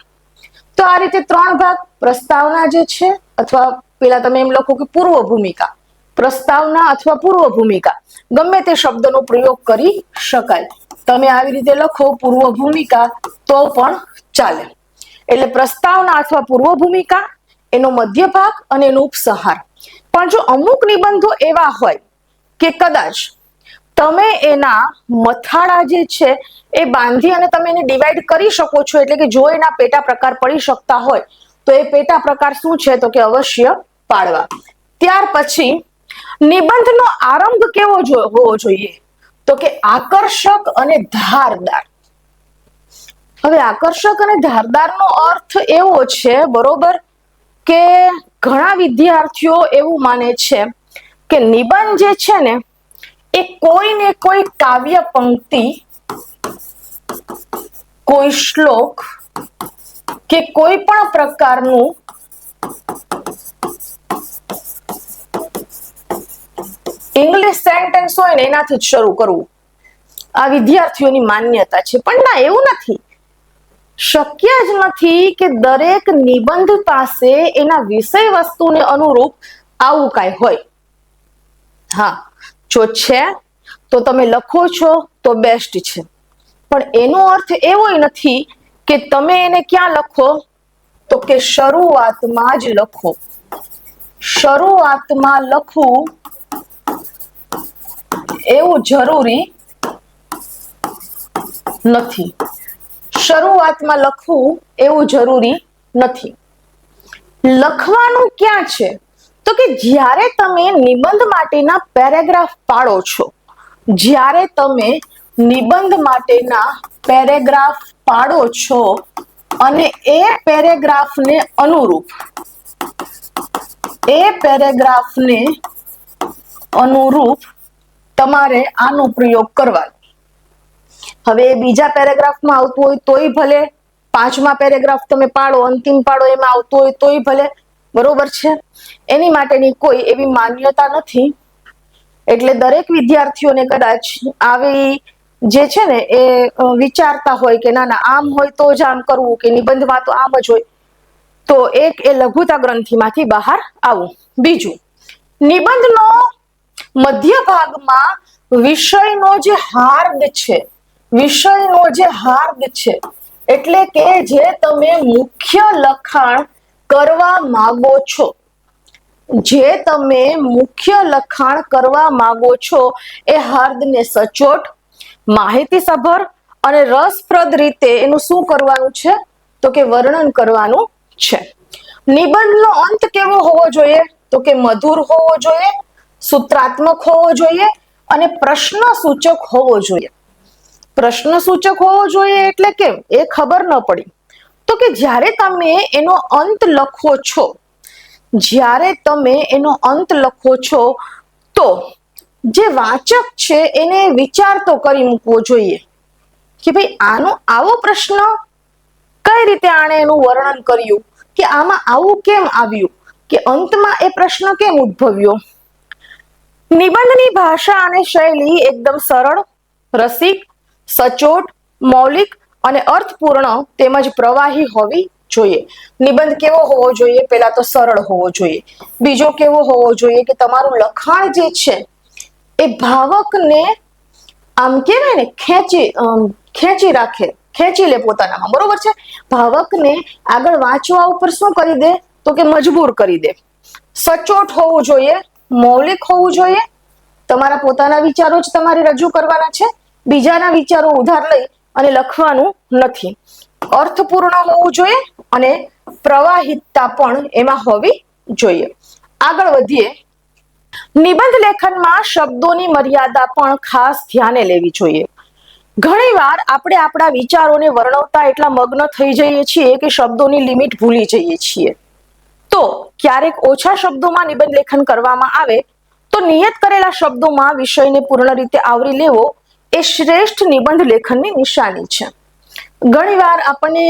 S1: તો આ રીતે 3 ભાગ, પ્રસ્તાવના જે છે અથવા પેલા તમે એમ લખો કે પૂર્વ ભૂમિકા, પ્રસ્તાવના અથવા પૂર્વ ભૂમિકા, ગમે તે શબ્દનો પ્રયોગ કરી શકાય. તમે આવી રીતે લખો પૂર્વ ભૂમિકા તો પણ ચાલે. એટલે પ્રસ્તાવના અથવા પૂર્વ ભૂમિકા, એનો મધ્ય ભાગ અને એનો ઉપસંહાર. પણ જો અમુક નિબંધો એવા હોય કે કદાચ તમે એના મથાળા જે છે એ બાંધી અને તમે એને ડિવાઈડ કરી શકો છો, એટલે કે જો એના પેટા પ્રકાર પડી શકતા હોય તો એ પેટા પ્રકાર શું છે તો કે અવશ્ય પાડવા. ત્યાર પછી નિબંધનો આરંભ કેવો હોવો જોઈએ તો કે આકર્ષક અને ધારદાર. હવે આકર્ષક અને ધારદારનો અર્થ એવો છે, બરોબર, કે ઘણા વિદ્યાર્થીઓ એવું માને છે કે નિબંધ જે છે ને એ કોઈને કોઈ કાવ્ય પંક્તિ, કોઈ શ્લોક કે કોઈ પણ પ્રકારનું ઇંગ્લિશ સેન્ટેન્સ હોય ને એનાથી જ શરૂ કરવું. આ વિદ્યાર્થીઓની માન્યતા છે. પણ ના, એવું નથી. શક્ય જ નથી કે દરેક નિબંધ પાસે એના વિષય વસ્તુને અનુરૂપ આવું કાંઈ હોય. હા, જો છે તો તમે લખો છો તો બેસ્ટ છે, પણ એનો અર્થ એવો નથી કે તમે એને ક્યાં લખો તો કે શરૂઆતમાં જ લખો. શરૂઆતમાં લખવું એવું જરૂરી નથી. શરૂઆતમાં લખવું એવું જરૂરી નથી. લખવાનું ક્યાં છે તો કે જ્યારે તમે નિબંધ માટેના પેરેગ્રાફ પાડો છો, જ્યારે તમે નિબંધ માટેના પેરેગ્રાફ પાડો છો અને એ પેરેગ્રાફને અનુરૂપ તમારે આનો પ્રયોગ કરવાનો. હવે બીજા પેરેગ્રાફમાં આવતું હોય તોય ભલે, 5મા પેરેગ્રાફ તમે પાડો, અંતિમ પાડો, એમાં આવતું હોય તોય ભલે, બરોબર છે. એની માટેની કોઈ એવી માન્યતા નથી. એટલે દરેક વિદ્યાર્થીઓને કદાચ આવી જે છે ને એ વિચારતા હોય કે ના ના આમ હોય તો જ આમ કરવું, કે નિબંધમાં તો આમ જ હોય, તો એક એ લઘુતા ગ્રંથિમાંથી બહાર આવું. બીજું, નિબંધનો મધ્ય ભાગમાં વિષયનો જે હાર્દ છે, એટલે કે જે તમે મુખ્ય લખાણ કરવા માંગો છો, એ હાર્દને સચોટ, માહિતીસભર અને રસપ્રદ રીતે એનું શું કરવાનું છે તો કે વર્ણન કરવાનું છે. નિબંધનો અંત કેવો હોવો જોઈએ તો કે મધુર હોવો જોઈએ, સૂત્રાત્મક હોવો જોઈએ અને પ્રશ્નસૂચક હોવો જોઈએ. પ્રશ્નસૂચક હોવો જોઈએ એટલે કેમ એ ખબર ન પડી તો કે જ્યારે તમે એનો અંત લખો છો તો જે વાચક છે એને વિચાર તો કરી મૂકવો જોઈએ કે ભાઈ આવો પ્રશ્ન કઈ રીતે આણે એનું વર્ણન કર્યું, કે આમાં આવું કેમ આવ્યું, કે અંતમાં એ પ્રશ્ન કેમ ઉદ્ભવ્યો. નિબંધની ભાષા અને શૈલી એકદમ સરળ, રસિક, સચોટ, મૌલિક અને અર્થપૂર્ણ તેમજ પ્રવાહી હોવી જોઈએ. નિબંધ કેવો હોવો જોઈએ? પહેલા તો સરળ હોવો જોઈએ. બીજો કેવો હોવો જોઈએ કે તમારું લખાણ જે છે એ ભાવકને આમ કહેવાય ને ખેંચી રાખે, ખેંચી લે પોતાનામાં, બરોબર છે. ભાવકને આગળ વાંચવા ઉપર શું કરી દે? તો કે મજબૂર કરી દે. સચોટ હોવું જોઈએ, મૌલિક હોવું જોઈએ. તમારા પોતાના વિચારો જ તમારે રજૂ કરવાના છે, બીજાના વિચારો ઉધાર લઈ અને લખવાનું નથી. અર્થપૂર્ણ હોવું જોઈએ અને પ્રવાહિતતા પણ એમાં હોવી જોઈએ. આગળ વધીએ. નિબંધ લેખનમાં શબ્દોની મર્યાદા પણ ખાસ ધ્યાને લેવી જોઈએ. ઘણીવાર આપણે આપણા વિચારોને વર્ણવતા એટલા મગ્ન થઈ જઈએ છીએ કે શબ્દોની લિમિટ ભૂલી જઈએ છીએ. તો ક્યારેક ઓછા શબ્દોમાં નિબંધ લેખન કરવામાં આવે તો નિયત કરેલા શબ્દોમાં વિષયને પૂર્ણ રીતે આવરી લેવો એ શ્રેષ્ઠ નિબંધ લેખનની નિશાની છે. ઘણીવાર આપણને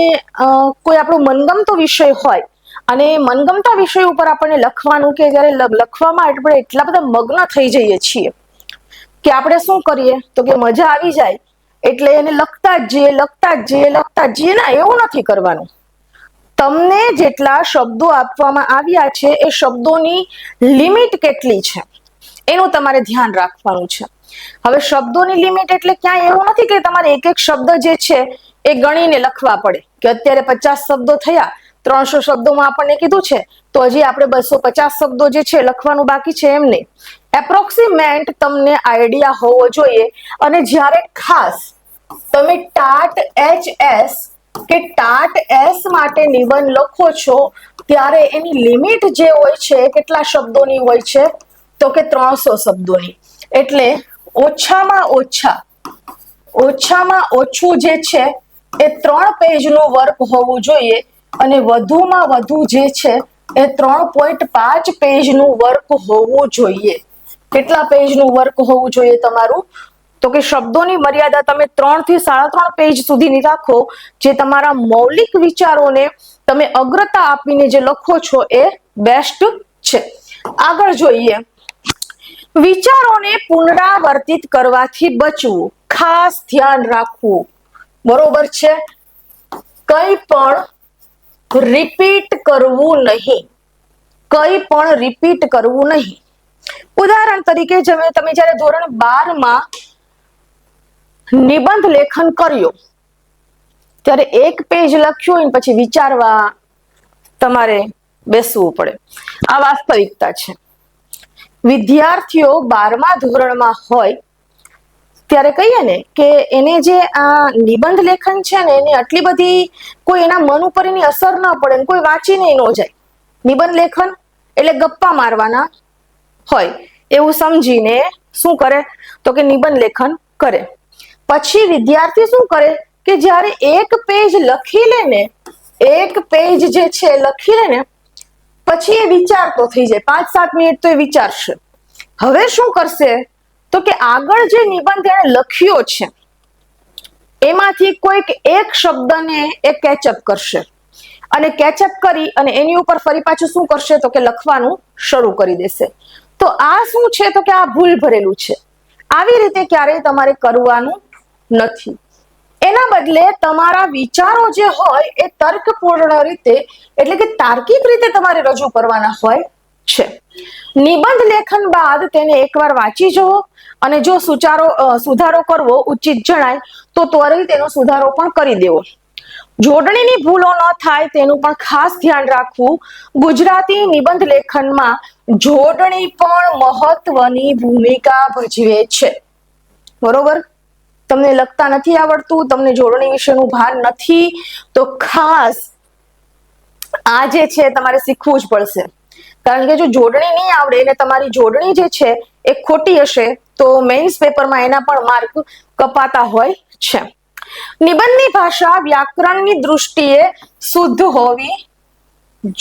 S1: કોઈ આપણો મનગમતો વિષય હોય અને મનગમતા વિષય ઉપર આપણને લખવાનું કે જ્યારે લખવામાં આપણે એટલા બધા મગ્ન થઈ જઈએ છીએ કે આપણે શું કરીએ તો કે મજા આવી જાય એટલે એને લખતા જ જઈએ. ના, એવું નથી કરવાનું. તમને જેટલા શબ્દો આપવામાં આવ્યા છે એ શબ્દોની લિમિટ કેટલી છે એનું તમારે ધ્યાન રાખવાનું છે. હવે શબ્દોની લિમિટ એટલે ક્યાંય એવું નથી કે તમારે એક એક શબ્દ જે છે એ ગણીને લખવા પડે કે અત્યારે 50 શબ્દો થયા, 300 શબ્દોમાં આપણને કીધું છે તો હજી આપણે 250 શબ્દો જે છે લખવાનું બાકી છે, એમ નહીં. એપ્રોક્સિમેટ તમને આઈડિયા હોવો જોઈએ. અને જ્યારે ખાસ તમે ટાટ HS કે ટાટ S માટે નિબંધ લખો છો ત્યારે એની લિમિટ જે હોય છે કેટલા શબ્દોની હોય છે તો કે 300 શબ્દોની. એટલે ઓછામાં ઓછું જે છે એ 3 પેજનું વર્ક હોવું જોઈએ અને વધુમાં વધુ જે છે એ 3.5 પેજનું વર્ક હોવું જોઈએ. કેટલા પેજનું વર્ક હોવું જોઈએ તમારું? તો કે શબ્દોની મર્યાદા તમે 3 થી 3.5 પેજ સુધીની રાખો, જે તમારા મૌલિક વિચારોને તમે અગ્રતા આપીને જે લખો છો એ બેસ્ટ છે. આગળ જોઈએ. વિચારોને પુનરાવર્તિત કરવાથી બચવું, ખાસ ધ્યાન રાખવું, બરોબર છે. કંઈ પણ રિપીટ કરવું નહીં. ઉદાહરણ તરીકે તમે જ્યારે ધોરણ 12 માં નિબંધ લેખન કર્યો ત્યારે એક પેજ લખ્યું અને પછી વિચારવા તમારે બેસવું પડે. આ વાસ્તવિકતા છે. વિદ્યાર્થીઓ 12મા ધોરણમાં હોય ત્યારે કહીએ ને કે એને જે આ નિબંધ લેખન છે ને એની આટલી બધી કોઈ એના મન ઉપર એની અસર ન પડે, કોઈ વાંચીને ન જાય. નિબંધ લેખન એટલે ગપ્પા મારવાના હોય એવું સમજીને શું કરે તો કે નિબંધ લેખન કરે. પછી વિદ્યાર્થી શું કરે કે જ્યારે એક પેજ લખી લે ને પછી એ વિચારતો થઈ જાય. 5-7 મિનિટ તો એ વિચારશે. હવે શું કરશે તો કે આગળ જે નિબંધ એને લખ્યો છે એમાંથી કોઈક એક શબ્દને એ કેચઅપ કરશે અને કેચઅપ કરી અને એની ઉપર ફરી પાછું શું કરશે તો કે લખવાનું શરૂ કરી દેશે. તો આ શું છે તો કે આ ભૂલ ભરેલું છે. આવી રીતે ક્યારેય તમારે કરવાનું નથી. એના બદલે તમારા વિચારો જે હોય એ તર્કપૂર્ણ રીતે એટલે કે તાર્કિક રીતે તમારે રજૂ કરવાના હોય છે. નિબંધ લેખન બાદ તેને એકવાર વાંચી જુઓ અને જો સુધારો કરવો ઉચિત જણાય તો ત્વરિત તેનો સુધારો પણ કરી દેવો. જોડણીની ભૂલો ન થાય તેનું પણ ખાસ ધ્યાન રાખવું. ગુજરાતી નિબંધ લેખનમાં જોડણી પણ મહત્વની ભૂમિકા ભજવે છે. બરોબર? તમને લખતા નથી આવડતું, તમને જોડણી વિશેનું ભાન નથી તો ખાસ આ જે છે તમારે શીખવું જ પડશે. કારણ કે જો જોડણી નહીં આવડે અને તમારી જોડણી જે છે એ ખોટી હશે તો મેઇન્સ પેપરમાં એના પણ માર્ક કપાતા હોય છે. નિબંધની ભાષા વ્યાકરણની દૃષ્ટિએ શુદ્ધ હોવી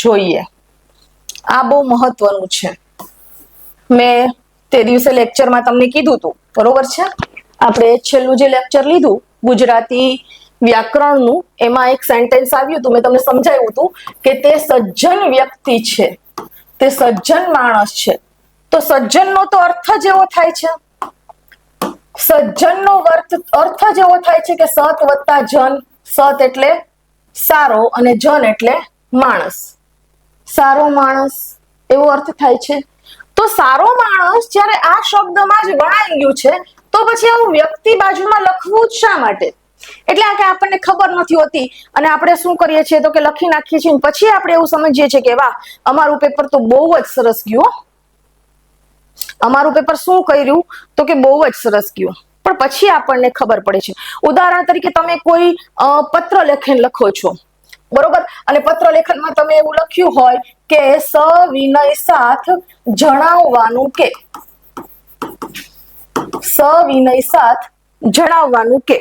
S1: જોઈએ. આ બહુ મહત્વનું છે. મેં તે દિવસે લેક્ચરમાં તમને કીધું હતું, બરોબર છે. આપણે છેલ્લું જે લેક્ચર લીધું ગુજરાતી વ્યાકરણનું એમાં એક સેન્ટેન્સ આવ્યું હતું, મેં તમને સમજાવ્યું હતું કે તે સજ્જન વ્યક્તિ છે, તે સજ્જન માણસ છે. તો સજ્જનનો તો અર્થ જ એવો થાય છે, સજ્જનનો અર્થ જ એવો થાય છે કે સત વત્તા જન. સત એટલે સારો અને જન એટલે માણસ, સારો માણસ એવો અર્થ થાય છે. તો સારો માણસ જ્યારે આ શબ્દમાં જ ગણાઈ ગયું છે તો પછી આવું વ્યક્તિ બાજુમાં લખવું જ શા માટે? એટલે કે આપણને ખબર નથી હોતી અને આપણે શું કરીએ છીએ તો કે લખી નાખીએ છીએ, પછી આપણે એવું સમજીએ છીએ કે વાહ અમારું પેપર તો બહુ જ સરસ ગયું, અમારું પેપર શું કર્યું તો કે બહુ જ સરસ ગયું. પણ પછી આપણને ખબર પડે છે. ઉદાહરણ તરીકે તમે કોઈ પત્ર લેખન લખો છો, બરોબર, અને પત્ર લેખનમાં તમે એવું લખ્યું હોય કે સવિનય સાથ જણાવવાનું કે, સવિનય સાથ જણાવવાનું કે.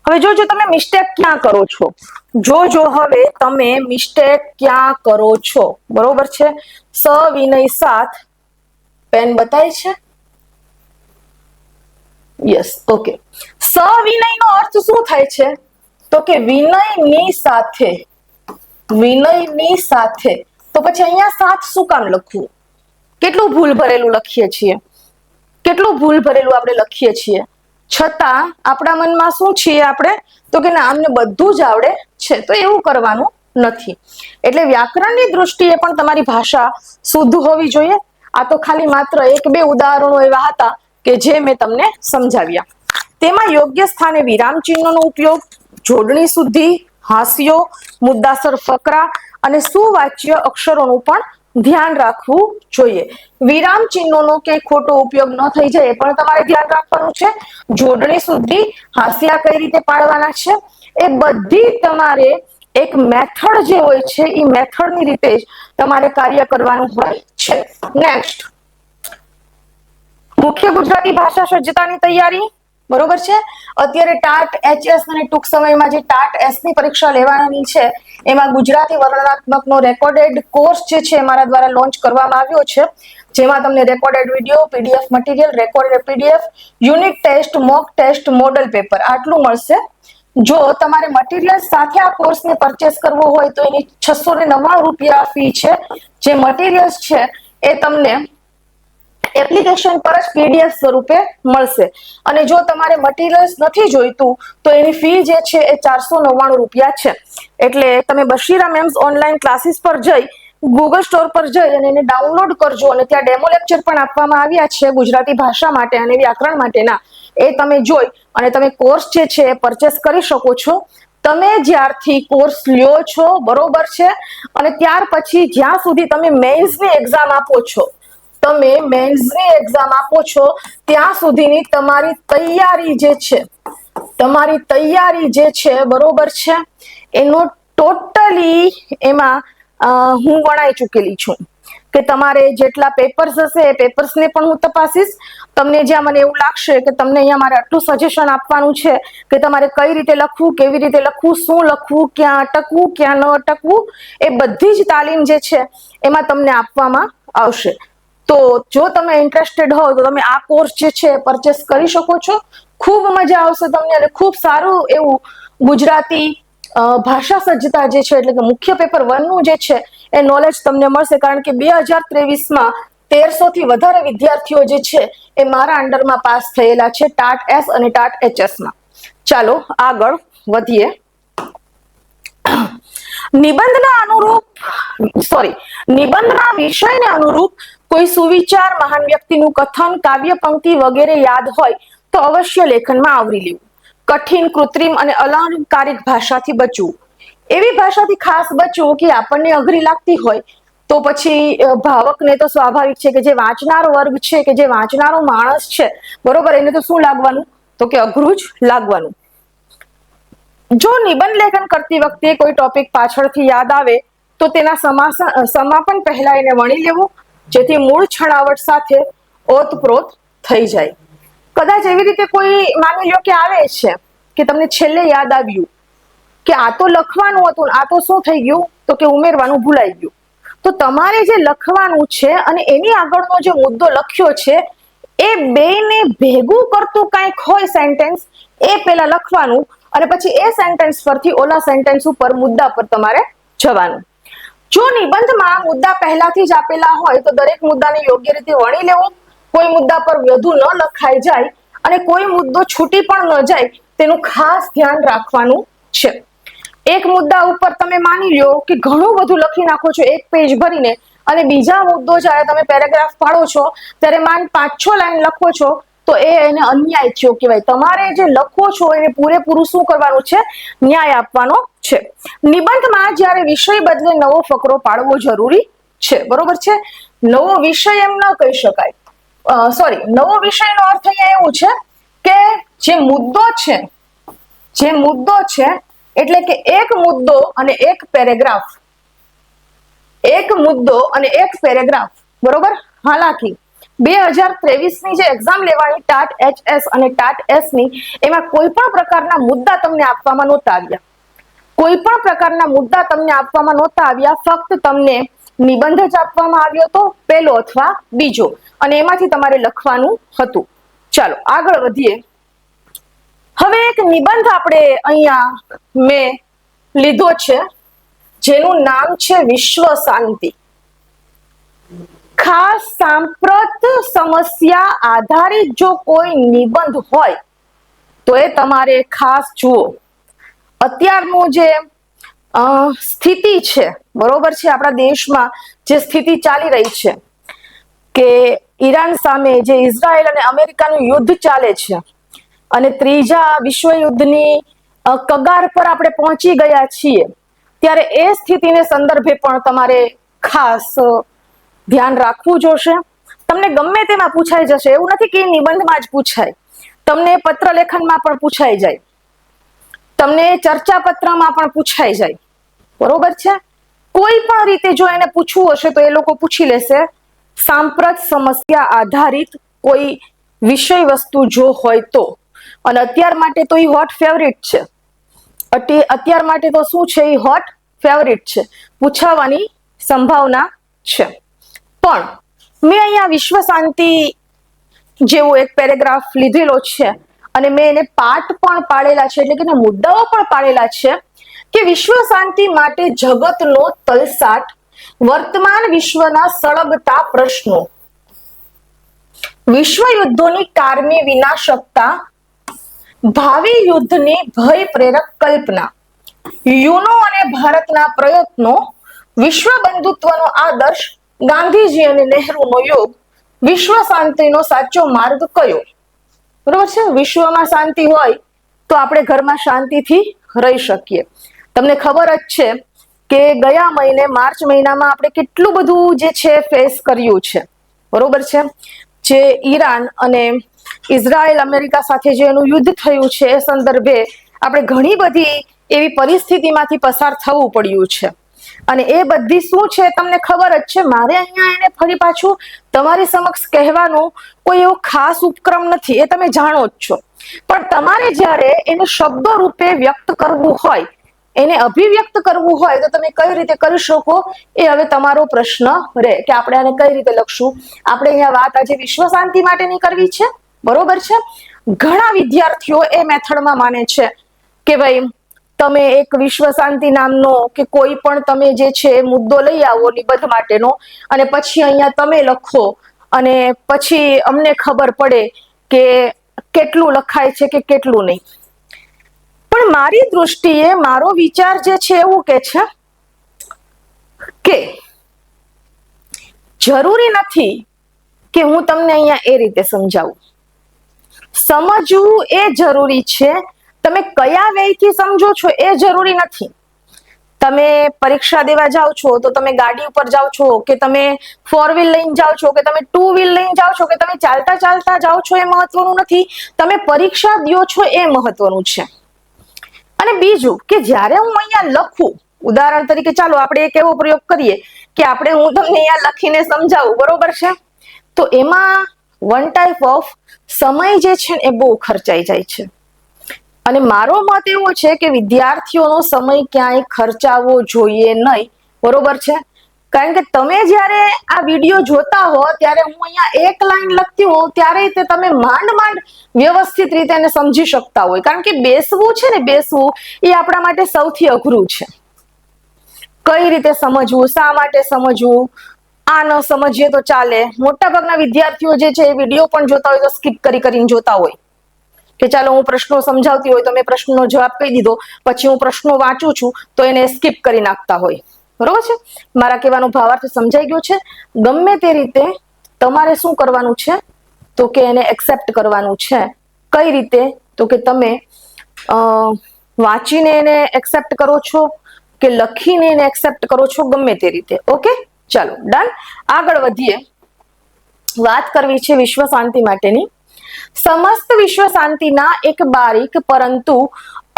S1: હવે જોજો તમે મિસ્ટેક ક્યાં કરો છો, જોજો હવે તમે મિસ્ટેક ક્યાં કરો છો, બરોબર છે. સવિનય સાથ, પેન બતાય છે? Yes, okay. સવિનય નો અર્થ શું થાય છે તો કે વિનયની સાથે, વિનયની સાથે. તો પછી અહીંયા સાથ શું કામ લખવું? કેટલું ભૂલ ભરેલું લખીએ છીએ, કેટલું ભૂલ ભરેલું આપણે લખીએ છીએ, છતાં આપણા મનમાં શું છીએ આપણે તો કે ના અમને બધું જ આવડે છે. તો એવું કરવાનું નથી. એટલે વ્યાકરણની દૃષ્ટિએ પણ તમારી ભાષા શુદ્ધ હોવી જોઈએ. આ તો ખાલી માત્ર એક બે ઉદાહરણો એવા હતા કે જે મેં તમને સમજાવ્યા. તેમાં યોગ્ય સ્થાને વિરામ ચિહ્નોનો ઉપયોગ, જોડણી શુદ્ધિ, હાસ્યો, મુદ્દાસર ફકરા અને સુવાચ્ય અક્ષરોનું પણ ધ્યાન રાખવું જોઈએ. વિરામ ચિહ્નોનો કે ખોટો ઉપયોગ ન થઈ જાય એ પણ તમારે ધ્યાન રાખવાનું છે. જોડણી શુદ્ધિ, હાસ્યા કઈ રીતે પાડવાના છે એ બધી તમારે એક મેથડ જે હોય છે એ મેથડની રીતે જ તમારે કાર્ય કરવાનું હોય છે. નેક્સ્ટ, મુખ્ય ગુજરાતી ભાષા સજ્જતાની તૈયારી, બરોબર છે. અત્યારે ટાટ HS અને ટૂંક સમયમાં જે ટાટ S ની પરીક્ષા લેવાની છે એમાં ગુજરાતી વર્ણનાત્મકનો રેકોર્ડેડ કોર્સ જે છે મારા દ્વારા લોન્ચ કરવામાં આવ્યો છે, જેમાં તમને recorded video, PDF material, recorded PDF, unit test, mock test, model paper આટલું મળશે. જો તમારે મટીરિયલ સાથે આ કોર્સને પરચેસ કરવો હોય તો એની 699 રૂપિયા ફી છે. જે મટીરિયલ્સ છે એ તમને એપ્લિકેશન પર જ PDF સ્વરૂપે મળશે. અને જો તમારે મટીરિયલ્સ નથી જોઈતું તો એની ફી જે છે એ 499 રૂપિયા છે. એટલે તમે બશીરા મેમ્સ ઓનલાઈન ક્લાસીસ પર જઈ ગૂગલ સ્ટોર પર જઈ અને એને ડાઉનલોડ કરજો અને ત્યાં ડેમો લેક્ચર પણ આપવામાં આવ્યા છે ગુજરાતી ભાષા માટે અને વ્યાકરણ માટેના. એ તમે જોઈ અને તમે કોર્સ જે છે એ પરચેસ કરી શકો છો. તમે જ્યારથી કોર્સ લ્યો છો, બરોબર છે, અને ત્યાર પછી જ્યાં સુધી તમે મેઇન્સની એક્ઝામ આપો છો, તમે મેન્સની એક્ઝામ આપો છો ત્યાં સુધીની તમારી તૈયારી જે છે, તમારી તૈયારી જે છે, બરોબર છે, એનો ટોટલી એમાં હું વણાઈ ચૂકેલી છું કે તમારે જેટલા પેપર્સ હશે એ પેપર્સને પણ હું તપાસીશ. તમને જ્યાં મને એવું લાગશે કે તમને અહીંયા મારે આટલું સજેશન આપવાનું છે કે તમારે કઈ રીતે લખવું, કેવી રીતે લખવું, શું લખવું, ક્યાં અટકવું, ક્યાં ન અટકવું, એ બધી જ તાલીમ જે છે એમાં તમને આપવામાં આવશે. તો જો તમે ઇન્ટરેસ્ટેડ હો તો તમે આ કોર્સ જે છે પરચેસ કરી શકો છો. ખૂબ મજા આવશે તમને અને ખૂબ સારું એવું ગુજરાતી ભાષા સજ્જતા જે છે એટલે કે મુખ્ય પેપર 1 નું જે છે એ નોલેજ તમને મળશે. કારણ કે 2023માં 1300 થી વધારે વિદ્યાર્થીઓ જે છે એ મારા અંડરમાં પાસ થયેલા છે ટાટ S અને ટાટ HS માં. ચાલો આગળ વધીએ. નિબંધના વિષયને અનુરૂપ કોઈ સુવિચાર, મહાન વ્યક્તિનું કથન, કાવ્ય પંક્તિ વગેરે યાદ હોય તો અવશ્ય લેખનમાં આવરી લેવું. કઠિન, કૃત્રિમ અને અલંકારિક ભાષાથી બચવું. એવી ભાષાથી ખાસ બચવું કે આપણને અઘરી લાગતી હોય તો પછી ભાવકને તો સ્વાભાવિક છે કે જે વાંચનારો વર્ગ છે, કે જે વાંચનારો માણસ છે, બરોબર, એને તો શું લાગવાનું તો કે અઘરું જ લાગવાનું. જો નિબંધ લેખન કરતી વખતે કોઈ ટોપિક પાછળથી યાદ આવે તો તેના સમાપન પહેલા એને વણી લેવું, જેથી મૂળ છણાવટ સાથે ઓતપ્રોત થઈ જાય. કદાચ એવી રીતે કોઈ માની લો કે આવે છે કે તમને છેલ્લે યાદ આવ્યું કે આ તો લખવાનું હતું, આ તો શું થઈ ગયું તો કે ઉમેરવાનું ભૂલાઈ ગયું. તો તમારે જે લખવાનું છે અને એની આગળનો જે મુદ્દો લખ્યો છે એ બેને ભેગું કરતું કંઈક હોય સેન્ટેન્સ, એ પેલા લખવાનું અને પછી એ સેન્ટેન્સ પરથી ઓલા સેન્ટેન્સ ઉપર, મુદ્દા પર તમારે જવાનું. જો નિબંધમાં મુદ્દા પહેલાથી જ આપેલા હોય તો દરેક મુદ્દાને યોગ્ય રીતે વણી લેવો, કોઈ મુદ્દા પર વધુ ન લખાઈ જાય અને કોઈ મુદ્દો છૂટી પણ ન જાય તેનું ખાસ ધ્યાન રાખવાનું છે. એક મુદ્દા ઉપર તમે માની લો કે ઘણું બધું લખી નાખો છો એક પેજ ભરીને, અને બીજા મુદ્દો જ્યારે તમે પેરેગ્રાફ પાડો છો ત્યારે માન 5-6 લાઈન લખો છો તો એને અન્યાય થયો કહેવાય. તમારે જે લખો છો એને પૂરેપૂરું શું કરવાનું છે? ન્યાય આપવાનો છે. નિબંધમાં જ્યારે વિષય બદલે નવો ફકરો પાડવો જરૂરી છે. બરોબર છે. નવો વિષય એમ ન કહી શકાય, સોરી, નવો વિષયનો અર્થ અહીંયા એવું છે કે જે મુદ્દો છે એટલે કે એક મુદ્દો અને એક પેરેગ્રાફ, બરોબર. હાલાકી 2023 ની જે એક્ઝામ લેવાની ટાટ HS અને ટાટ S ની, એમાં કોઈ પણ પ્રકારના મુદ્દા તમને આપવામાં નહોતા આવ્યા. ફક્ત તમને નિબંધ જ આપવામાં આવ્યો હતો, પહેલો અથવા બીજો, અને એમાંથી તમારે લખવાનું હતું. ચાલો આગળ વધીએ. હવે એક નિબંધ આપણે અહીંયા મેં લીધો છે જેનું નામ છે વિશ્વ શાંતિ. ખાસ સાંપ્રત સમસ્યા આધારિત જો કોઈ નિબંધ હોય તો એ તમારે ખાસ જુઓ. અત્યારનું જે સ્થિતિ છે, બરોબર છે, આપણા દેશમાં જે સ્થિતિ ચાલી રહી છે કે ઈરાન સામે જે ઇઝરાયલ અને અમેરિકાનું યુદ્ધ ચાલે છે અને ત્રીજા વિશ્વયુદ્ધની કગાર પર આપણે પહોંચી ગયા છીએ, ત્યારે એ સ્થિતિને સંદર્ભે પણ તમારે ખાસ ધ્યાન રાખવું જોશે. તમને ગમે તેમાં પૂછાઈ જશે, એવું નથી કે નિબંધમાં જ પૂછાય, તમને પત્ર લેખનમાં પણ પૂછાઈ જાય, તમને ચર્ચા પત્રમાં પણ પૂછાઈ જાય. બરોબર છે. કોઈ પણ રીતે જો એને પૂછવું હશે તો એ લોકો પૂછી લેશે. સાંપ્રત સમસ્યા આધારિત કોઈ વિષય વસ્તુ જો હોય તો, અને અત્યાર માટે તો એ હોટ ફેવરિટ છે. અત્યાર માટે તો શું છે? એ હોટ ફેવરિટ છે, પૂછાવાની સંભાવના છે. પણ મેં અહીંયા વિશ્વ શાંતિ જેવો એક પેરેગ્રાફ લીધેલો છે અને મેં એને પાઠ પણ પાડેલા છે, એટલે કે મુદ્દાઓ પણ પાડેલા છે કે વિશ્વ શાંતિ માટે જગતનો તલસાટ, વર્તમાન વિશ્વના સળગતા પ્રશ્નો, વિશ્વ યુદ્ધોની કારમી વિનાશકતા, ભાવિ યુદ્ધની ભય પ્રેરક કલ્પના, યુનો અને ભારતના પ્રયત્નો, વિશ્વ બંધુત્વનો આદર્શ, ગાંધીજી અને નહેરુનો યોગ, વિશ્વ શાંતિનો સાચો માર્ગ કયો? બરોબર છે. વિશ્વમાં શાંતિ હોય તો આપણે ઘરમાં શાંતિથી રહી શકીએ. તમને ખબર જ છે કે ગયા મહિને માર્ચ મહિનામાં આપણે કેટલું બધું જે છે ફેસ કર્યું છે. બરોબર છે. જે ઈરાન અને ઇઝરાયલ અમેરિકા સાથે જે એનું યુદ્ધ થયું છે એ સંદર્ભે આપણે ઘણી બધી એવી પરિસ્થિતિમાંથી પસાર થવું પડ્યું છે, અને એ બધી શું છે તમને ખબર જ છે. મારે અહીંયા એને ફરી પાછું તમારી સમક્ષ કહેવાનો કોઈ એવો ખાસ ઉપક્રમ નથી, એ તમે જાણો જ છો. પણ તમારે જ્યારે એને શબ્દો રૂપે વ્યક્ત કરવું હોય, એને અભિવ્યક્ત કરવું હોય તો તમે કઈ રીતે કરી શકો એ હવે તમારો પ્રશ્ન રહે કે આપણે આને કઈ રીતે લખશું. આપણે અહીંયા વાત આજે વિશ્વ શાંતિ માટેની કરવી છે. બરોબર છે. ઘણા વિદ્યાર્થીઓ એ મેથડમાં માને છે કે ભાઈ તમે એક વિશ્વ શાંતિ નામનો કે કોઈ પણ તમે જે છે મુદ્દો લઈ આવો નિબંધ માટેનો, અને પછી અહીંયા તમે લખો અને પછી અમને ખબર પડે કે કેટલું લખાય છે કે કેટલું નહીં. પણ મારી દૃષ્ટિએ મારો વિચાર જે છે એવું કે છે કે જરૂરી નથી કે હું તમને અહીંયા એ રીતે સમજાવું. સમજવું એ જરૂરી છે, તમે કયા વેથી સમજો છો એ જરૂરી નથી. તમે પરીક્ષા દેવા જાઓ છો તો તમે ગાડી ઉપર જાઓ છો કે તમે 4 વ્હીલ લઈને જાઓ છો કે તમે 2 વ્હીલ લઈને જાઓ છો કે તમે ચાલતા ચાલતા જાઓ છો એ મહત્વનું નથી, તમે પરીક્ષા દો છો એ મહત્વનું છે. અને બીજું કે જ્યારે હું અહીંયા લખું, ઉદાહરણ તરીકે ચાલો આપણે એક એવો પ્રયોગ કરીએ કે હું તમને અહીંયા લખીને સમજાવું, બરોબર છે, તો એમાં વન ટાઈપ ઓફ સમય જે છે એ બહુ ખર્ચાઈ જાય છે. અને મારો મત એવો છે કે વિદ્યાર્થીઓનો સમય ક્યાંય ખર્ચાવવો જોઈએ નહીં. બરોબર છે. કારણ કે તમે જ્યારે આ વિડીયો જોતા હો ત્યારે હું અહીંયા એક લાઈન લખતી હોઉં ત્યારે તમે માંડ વ્યવસ્થિત રીતે એને સમજી શકતા હોય. કારણ કે બેસવું છે ને, બેસવું એ આપણા માટે સૌથી અઘરું છે. કઈ રીતે સમજવું, શા માટે સમજવું, આ ન સમજીએ તો ચાલે. મોટાભાગના વિદ્યાર્થીઓ જે છે એ વિડીયો પણ જોતા હોય તો સ્કીપ કરીને જોતા હોય કે ચાલો હું પ્રશ્નો સમજાવતી હોય તો મેં પ્રશ્નનો જવાબ કહી દીધો, પછી હું પ્રશ્નો વાંચું છું તો એને સ્કીપ કરી નાખતા હોય. બરોબર છે? મારા કહેવાનો ભાવાર્થ સમજાઈ ગયો છે? ગમે તે રીતે તમારે શું કરવાનું છે તો કે એને એક્સેપ્ટ કરવાનું છે. કઈ રીતે? તો કે તમે વાંચીને એને એક્સેપ્ટ કરો છો કે લખીને એને એક્સેપ્ટ કરો છો, ગમે તે રીતે. ઓકે, ચાલો ડન. આગળ વધીએ. વાત કરવી છે વિશ્વ શાંતિ માટેની. સમસ્ત વિશ્વ શાંતિના એક બારીક પરંતુ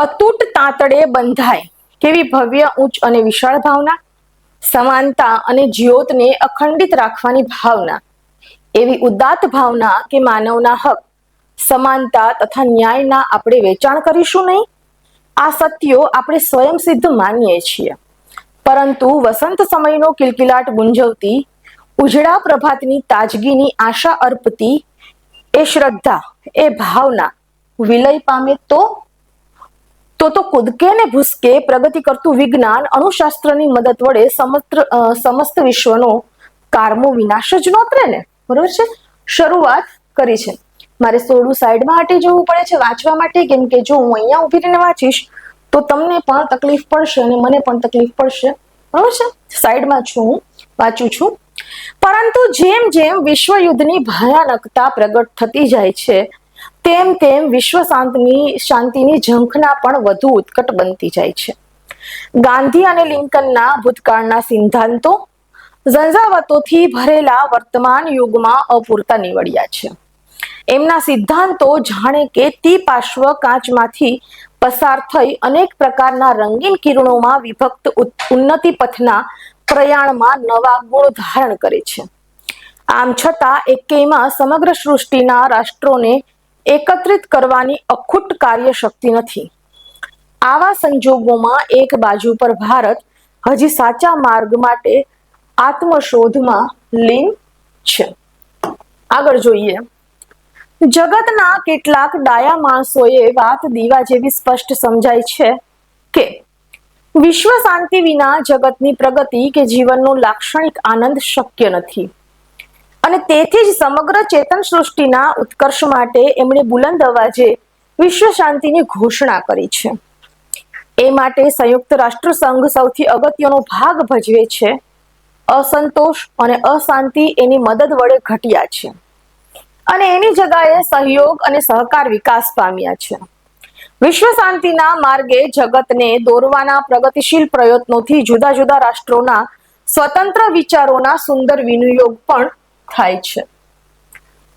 S1: અતૂટ તાંતડે બંધાય. કેવી ભવ્ય, ઉચ્ચ અને વિશાળ ભાવના. સમાનતા અને જ્યોતને અખંડિત રાખવાની ભાવના. એવી ઉદાત્ત ભાવના કે માનવના હક, સમાનતા તથા ન્યાયના આપણે વેચાણ કરીશું નહીં. આ સત્યો આપણે સ્વયં સિદ્ધ માનીએ છીએ, પરંતુ વસંત સમયનો કિલકિલાટ ગુંજવતી, ઉજળા પ્રભાતની તાજગીની આશા અર્પતી એ શ્રદ્ધા, એ ભાવના વિલય પામે તો કૂદકે ને ભૂસકે પ્રગતિ કરતું વિજ્ઞાન અણુશાસ્ત્રની મદદ વડે સમસ્ત વિશ્વનો કારમો વિનાશ જ નોતરે ને. બરોબર છે? શરૂઆત કરી છે. મારે થોડું સાઈડમાં હટી જવું પડે છે વાંચવા માટે, કેમ કે જો હું અહીંયા ઉભી રહીને વાંચીશ તો તમને પણ તકલીફ પડશે અને મને પણ તકલીફ પડશે. બરોબર છે? સાઈડમાં છું, હું વાંચું છું. પરંતુ જેમ જેમ વિશ્વ યુદ્ધની ભયાનકતા પ્રગટ થતી જાય છે તેમ તેમ વિશ્વ શાંતિની ઝંખના પણ વધુ ઉત્કટ બનતી જાય છે. ગાંધી અને લિંકનના ભૂતકાળના સિદ્ધાંતો ઝંઝાવતોથી ભરેલા વર્તમાન યુગમાં અપૂરતા નીવડ્યા છે. એમના સિદ્ધાંતો જાણે કે તીપાશ્વ કાચમાંથી પસાર થઈ અનેક પ્રકારના રંગીન કિરણોમાં વિભક્ત ઉન્નતિ પથના પ્રયાણમાં નવા ગુણ ધારણ કરે છે. આમ છતાં એકેયમાં સમગ્ર સૃષ્ટિના રાષ્ટ્રોને એકત્રિત કરવાની અખૂટ કાર્યશક્તિ નથી. આવા સંજોગોમાં એક બાજુ પર ભારત હજી સાચા માર્ગ માટે આત્મશોધમાં લીન છે. આગળ જોઈએ. જગતના કેટલાક ડાયા માણસોએ વાત દીવા જેવી સ્પષ્ટ સમજાય છે કે વિશ્વ શાંતિ વિના જગતની પ્રગતિ કે જીવનનો લાક્ષણિક આનંદ શક્ય નથી. અને તેથી જ સમગ્ર ચેતન સૃષ્ટિના ઉત્કર્ષ માટે એમણે બુલંદ અવાજે વિશ્વ શાંતિની ઘોષણા કરી છે. એ માટે સંયુક્ત રાષ્ટ્ર સંઘ સૌથી અગત્યનો ભાગ ભજવે છે. અસંતોષ અને અશાંતિ એની મદદ વડે ઘટ્યા છે અને એની જગાએ સહયોગ અને સહકાર વિકાસ પામ્યા છે. વિશ્વ શાંતિના માર્ગે જગતને દોરવાના પ્રગતિશીલ પ્રયત્નોથી જુદા જુદા રાષ્ટ્રોના સ્વતંત્ર વિચારોના સુંદર વિનિયોગ પણ થાય છે.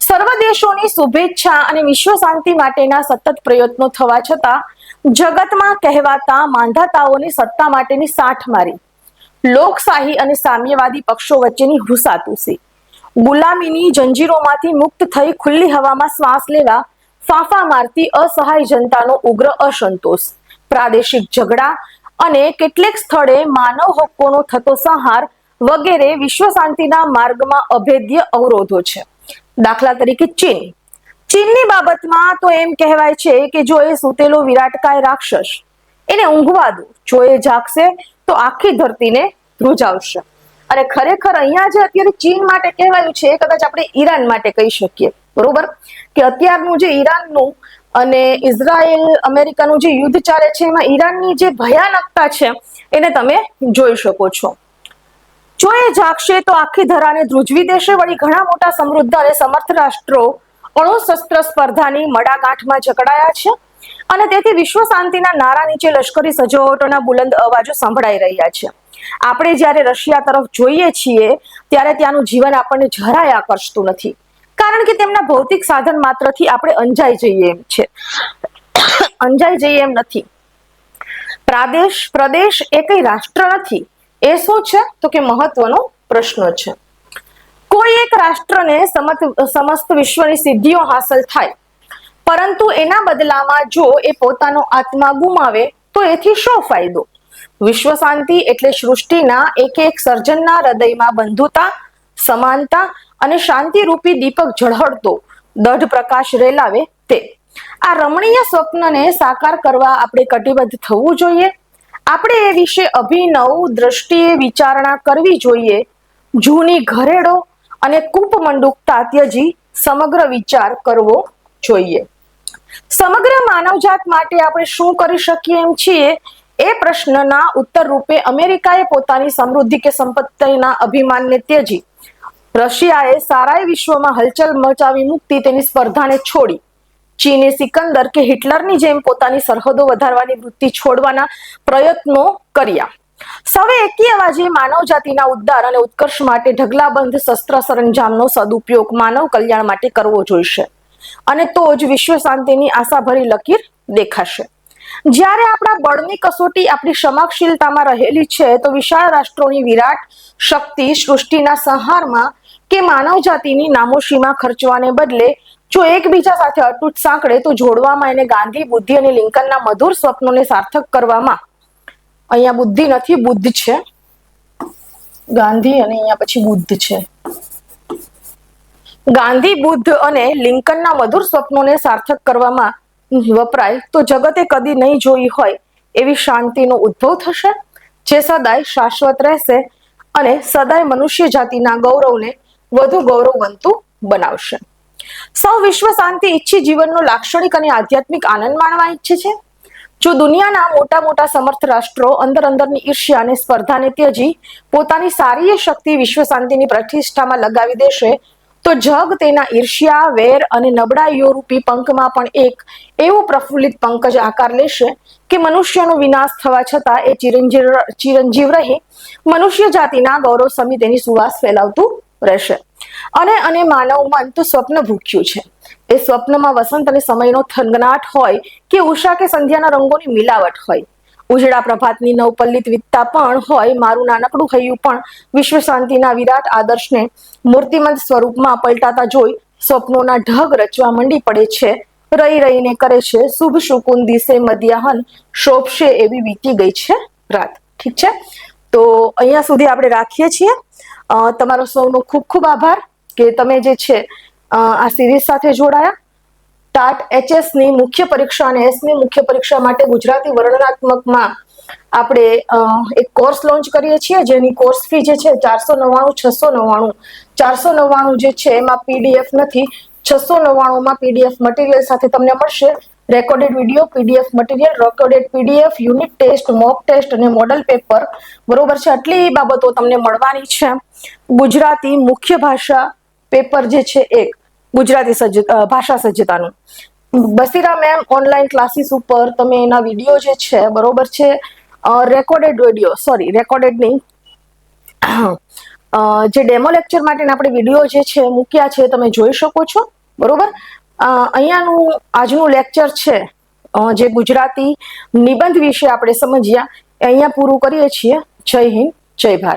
S1: સર્વ દેશોની શુભેચ્છા અને વિશ્વ શાંતિ માટેના સતત પ્રયત્નો થવા છતાં જગતમાં કહેવાતા માંધાતાઓની સત્તા માટેની સાઠ મારી, લોકશાહી અને સામ્યવાદી પક્ષો વચ્ચેની હુસાતુસી, ગુલામીની જંજીરોમાંથી મુક્ત થઈ ખુલ્લી હવામાં શ્વાસ લેવા ફાંફા મારતી અસહાય જનતાનો ઉગ્ર અસંતોષ, પ્રાદેશિક ઝઘડા અને કેટલેક સ્થળે માનવ હકોનો થતો સંહાર વગેરે વિશ્વ શાંતિના માર્ગમાં અભેદ્ય અવરોધો છે. દાખલા તરીકે ચીનની બાબતમાં તો એમ કહેવાય છે કે જો એ સૂતેલો વિરાટકાય રાક્ષસ, એને ઊંઘવા દો, જો એ જાગશે તો આખી ધરતીને ધ્રુજાવશે. અને ખરેખર અહીંયા જે અત્યારે ચીન માટે કહેવાયું છે કદાચ આપણે ઈરાન માટે કહી શકીએ. બરોબર કે અત્યારનું જે ઈરાનનું અને ઇઝરાયલ અમેરિકાનું જે યુદ્ધ ચાલે છે એમાં ઈરાનની જે ભયાનકતા છે એને તમે જોઈ શકો છો. જો એ જાગશે તો આખી ધરાને ધ્રુજવી દેશે. વળી ઘણા મોટા સમૃદ્ધ અને સમર્થ રાષ્ટ્રો અણુશસ્ત્ર સ્પર્ધાની મડાગાંઠમાં જકડાયા છે અને તેથી વિશ્વ શાંતિના નારા નીચે લશ્કરી સજવટોના બુલંદ અવાજો સંભળાઈ રહ્યા છે. આપણે જ્યારે રશિયા તરફ જોઈએ છીએ ત્યારે ત્યાંનું જીવન આપણને જરાય આકર્ષતું નથી, કારણ કે તેમના ભૌતિક સાધન માત્રથી આપણે અંજાઈ જઈએ એમ નથી. પ્રદેશ એ કઈ રાષ્ટ્ર નથી. એ શું છે તો કે મહત્વનો પ્રશ્ન છે. કોઈ એક રાષ્ટ્રને સમસ્ત વિશ્વની સિદ્ધિઓ હાંસલ થાય, પરંતુ એના બદલામાં જો એ પોતાનો આત્મા ગુમાવે તો એથી શો ફાયદો? વિશ્વ શાંતિ એટલે સૃષ્ટિના એક સર્જનના હૃદયમાં બંધુતા, સમાનતા અને શાંતિરૂપી દીપક ઝળહળતો દઢ પ્રકાશ રેલાવે તે. આ રમણીય સ્વપ્નને સાકાર કરવા આપણે કટિબદ્ધ થવું જોઈએ. આપણે એ વિશે અભિનવ દ્રષ્ટિએ વિચારણા કરવી જોઈએ. જૂની ઘરેડો અને કૂપમંડુકતા ત્યજી સમગ્ર વિચાર કરવો જોઈએ. સમગ્ર માનવજાત માટે આપણે શું કરી શકીએ એમ છીએ એ પ્રશ્નના ઉત્તર રૂપે અમેરિકાએ પોતાની સમૃદ્ધિ કે સંપત્તિના અભિમાનને ત્યજી રશિયાએ સારાએ વિશ્વમાં હલચલ મચાવી મૂકતી તેની સ્પર્ધાને છોડી ચીને સિકંદર કે હિટલરની જેમ પોતાની સરહદો વધારવાની વૃત્તિ છોડવાના પ્રયત્નો કર્યા. સૌએ એકી અવાજે માનવ જાતિના ઉદ્ધાર અને ઉત્કર્ષ માટે ઢગલાબંધ શસ્ત્ર સરંજામનો સદુપયોગ માનવ કલ્યાણ માટે કરવો જોઈશે અને તો જ વિશ્વ શાંતિની આશાભરી લકીર દેખાશે. જ્યારે આપણા બળની કસોટી આપણી ક્ષમાશીલતામાં રહેલી છે તો વિશાળ રાષ્ટ્રોની વિરાટ શક્તિ સૃષ્ટિના સંહારમાં કે માનવ જાતિની નામોશીમાં ખર્ચવાને બદલે જો એકબીજા સાથે અતૂટ સાંકળે તો જોડવામાં એને ગાંધી, બુદ્ધિ અને લિંકનના મધુર સ્વપ્નોને સાર્થક કરવામાં, અહીંયા બુદ્ધિ નથી બુદ્ધ છે, ગાંધી અને અહીંયા પછી બુદ્ધ છે, ગાંધી, બુદ્ધ અને લિંકનના મધુર સ્વપ્નોને સાર્થક કરવામાં વપરાય તો જગતે કદી નહીં જોઈ હોય એવી શાંતિનો ઉદ્ભવ થશે જે સદાય શાશ્વત રહેશે અને સદાય મનુષ્ય જાતિના ગૌરવને વધુ ગૌરવવંતું બનાવશે. સૌ વિશ્વ શાંતિ ઈચ્છી જીવનનો લાક્ષણિક અને આધ્યાત્મિક આનંદ માણવા ઈચ્છે છે. જો દુનિયાના મોટા મોટા સમર્થ રાષ્ટ્રો અંદરની ઈર્ષ્યા અને સ્પર્ધાને ત્યજી પોતાની સારી શક્તિ વિશ્વ શાંતિની પ્રતિષ્ઠામાં લગાવી દેશે તો જગ તેના ઈર્ષ્યા, વેર અને નબળાઈઓ રૂપી પંખમાં પણ એક એવું પ્રફુલ્લિત પંકજ આકાર લેશે કે મનુષ્યનો વિનાશ થવા છતાં એ ચિરંજીવ રહી મનુષ્ય જાતિના ગૌરવ સમી તેની સુવાસ ફેલાવતું રહેશે. અને માનવ મન તો સ્વપ્ન ભૂખ્યું છે. એ સ્વપ્નમાં વસંત અને સમયનો થનગનાટ હોય કે ઉષા કે સંધ્યાના રંગોની મિલાવટ હોય, ઉજળા પ્રભાતની નવપલ્લિત વિતતા પણ હોય, મારું નાનકડું હૈયું પણ વિશ્વ શાંતિના વિરાટ આદર્શને મૂર્તિમંત સ્વરૂપમાં પલટાતા જોઈ સ્વપ્નોના ઢગ રચવા મંડી પડે છે. રહી રહીને કરે છે શુભ શુકુન દિશે મધ્યાહન શોભશે એવી વીતી ગઈ છે રાત. ઠીક છે, તો અહીંયા સુધી આપણે રાખીએ છીએ. તમારો સૌનો ખૂબ ખૂબ આભાર કે તમે જે છે આ સિરીઝ સાથે જોડાયા. ટાટ HS ની મુખ્ય પરીક્ષા અને S ની મુખ્ય પરીક્ષા માટે ગુજરાતી વર્ણનાત્મકમાં આપણે એક કોર્સ લોન્ચ કરીએ છીએ જેની કોર્સ ફી જે છે 499, 699. 499 જે છે એમાં PDF નથી, 699 માં PDF મટીરિયલ સાથે તમને મળશે. Recorded video, PDF material, recorded PDF, unit test, mock test અને મોડલ પેપર, બરોબર છે. આટલી બાબતો તમને મળવાની છે. ગુજરાતી મુખ્ય ભાષા પેપર જે છે એક ગુજરાતી ભાષા સજ્જતાનું બસીરા મેમ ઓનલાઈન ક્લાસીસ ઉપર તમે એના વિડીયો જે છે બરોબર છે રેકોર્ડેડ વિડીયો, સોરી રેકોર્ડેડ નહીં, જે ડેમો લેક્ચર માટે આપણે વિડીયો જે છે મૂક્યા છે તમે જોઈ શકો છો. બરોબર, અહીંયાનું આજનું લેક્ચર છે જે ગુજરાતી નિબંધ વિશે આપણે સમજ્યા, અહીંયા પૂરું કરીએ છીએ. જય હિન્દ, જય ભારત.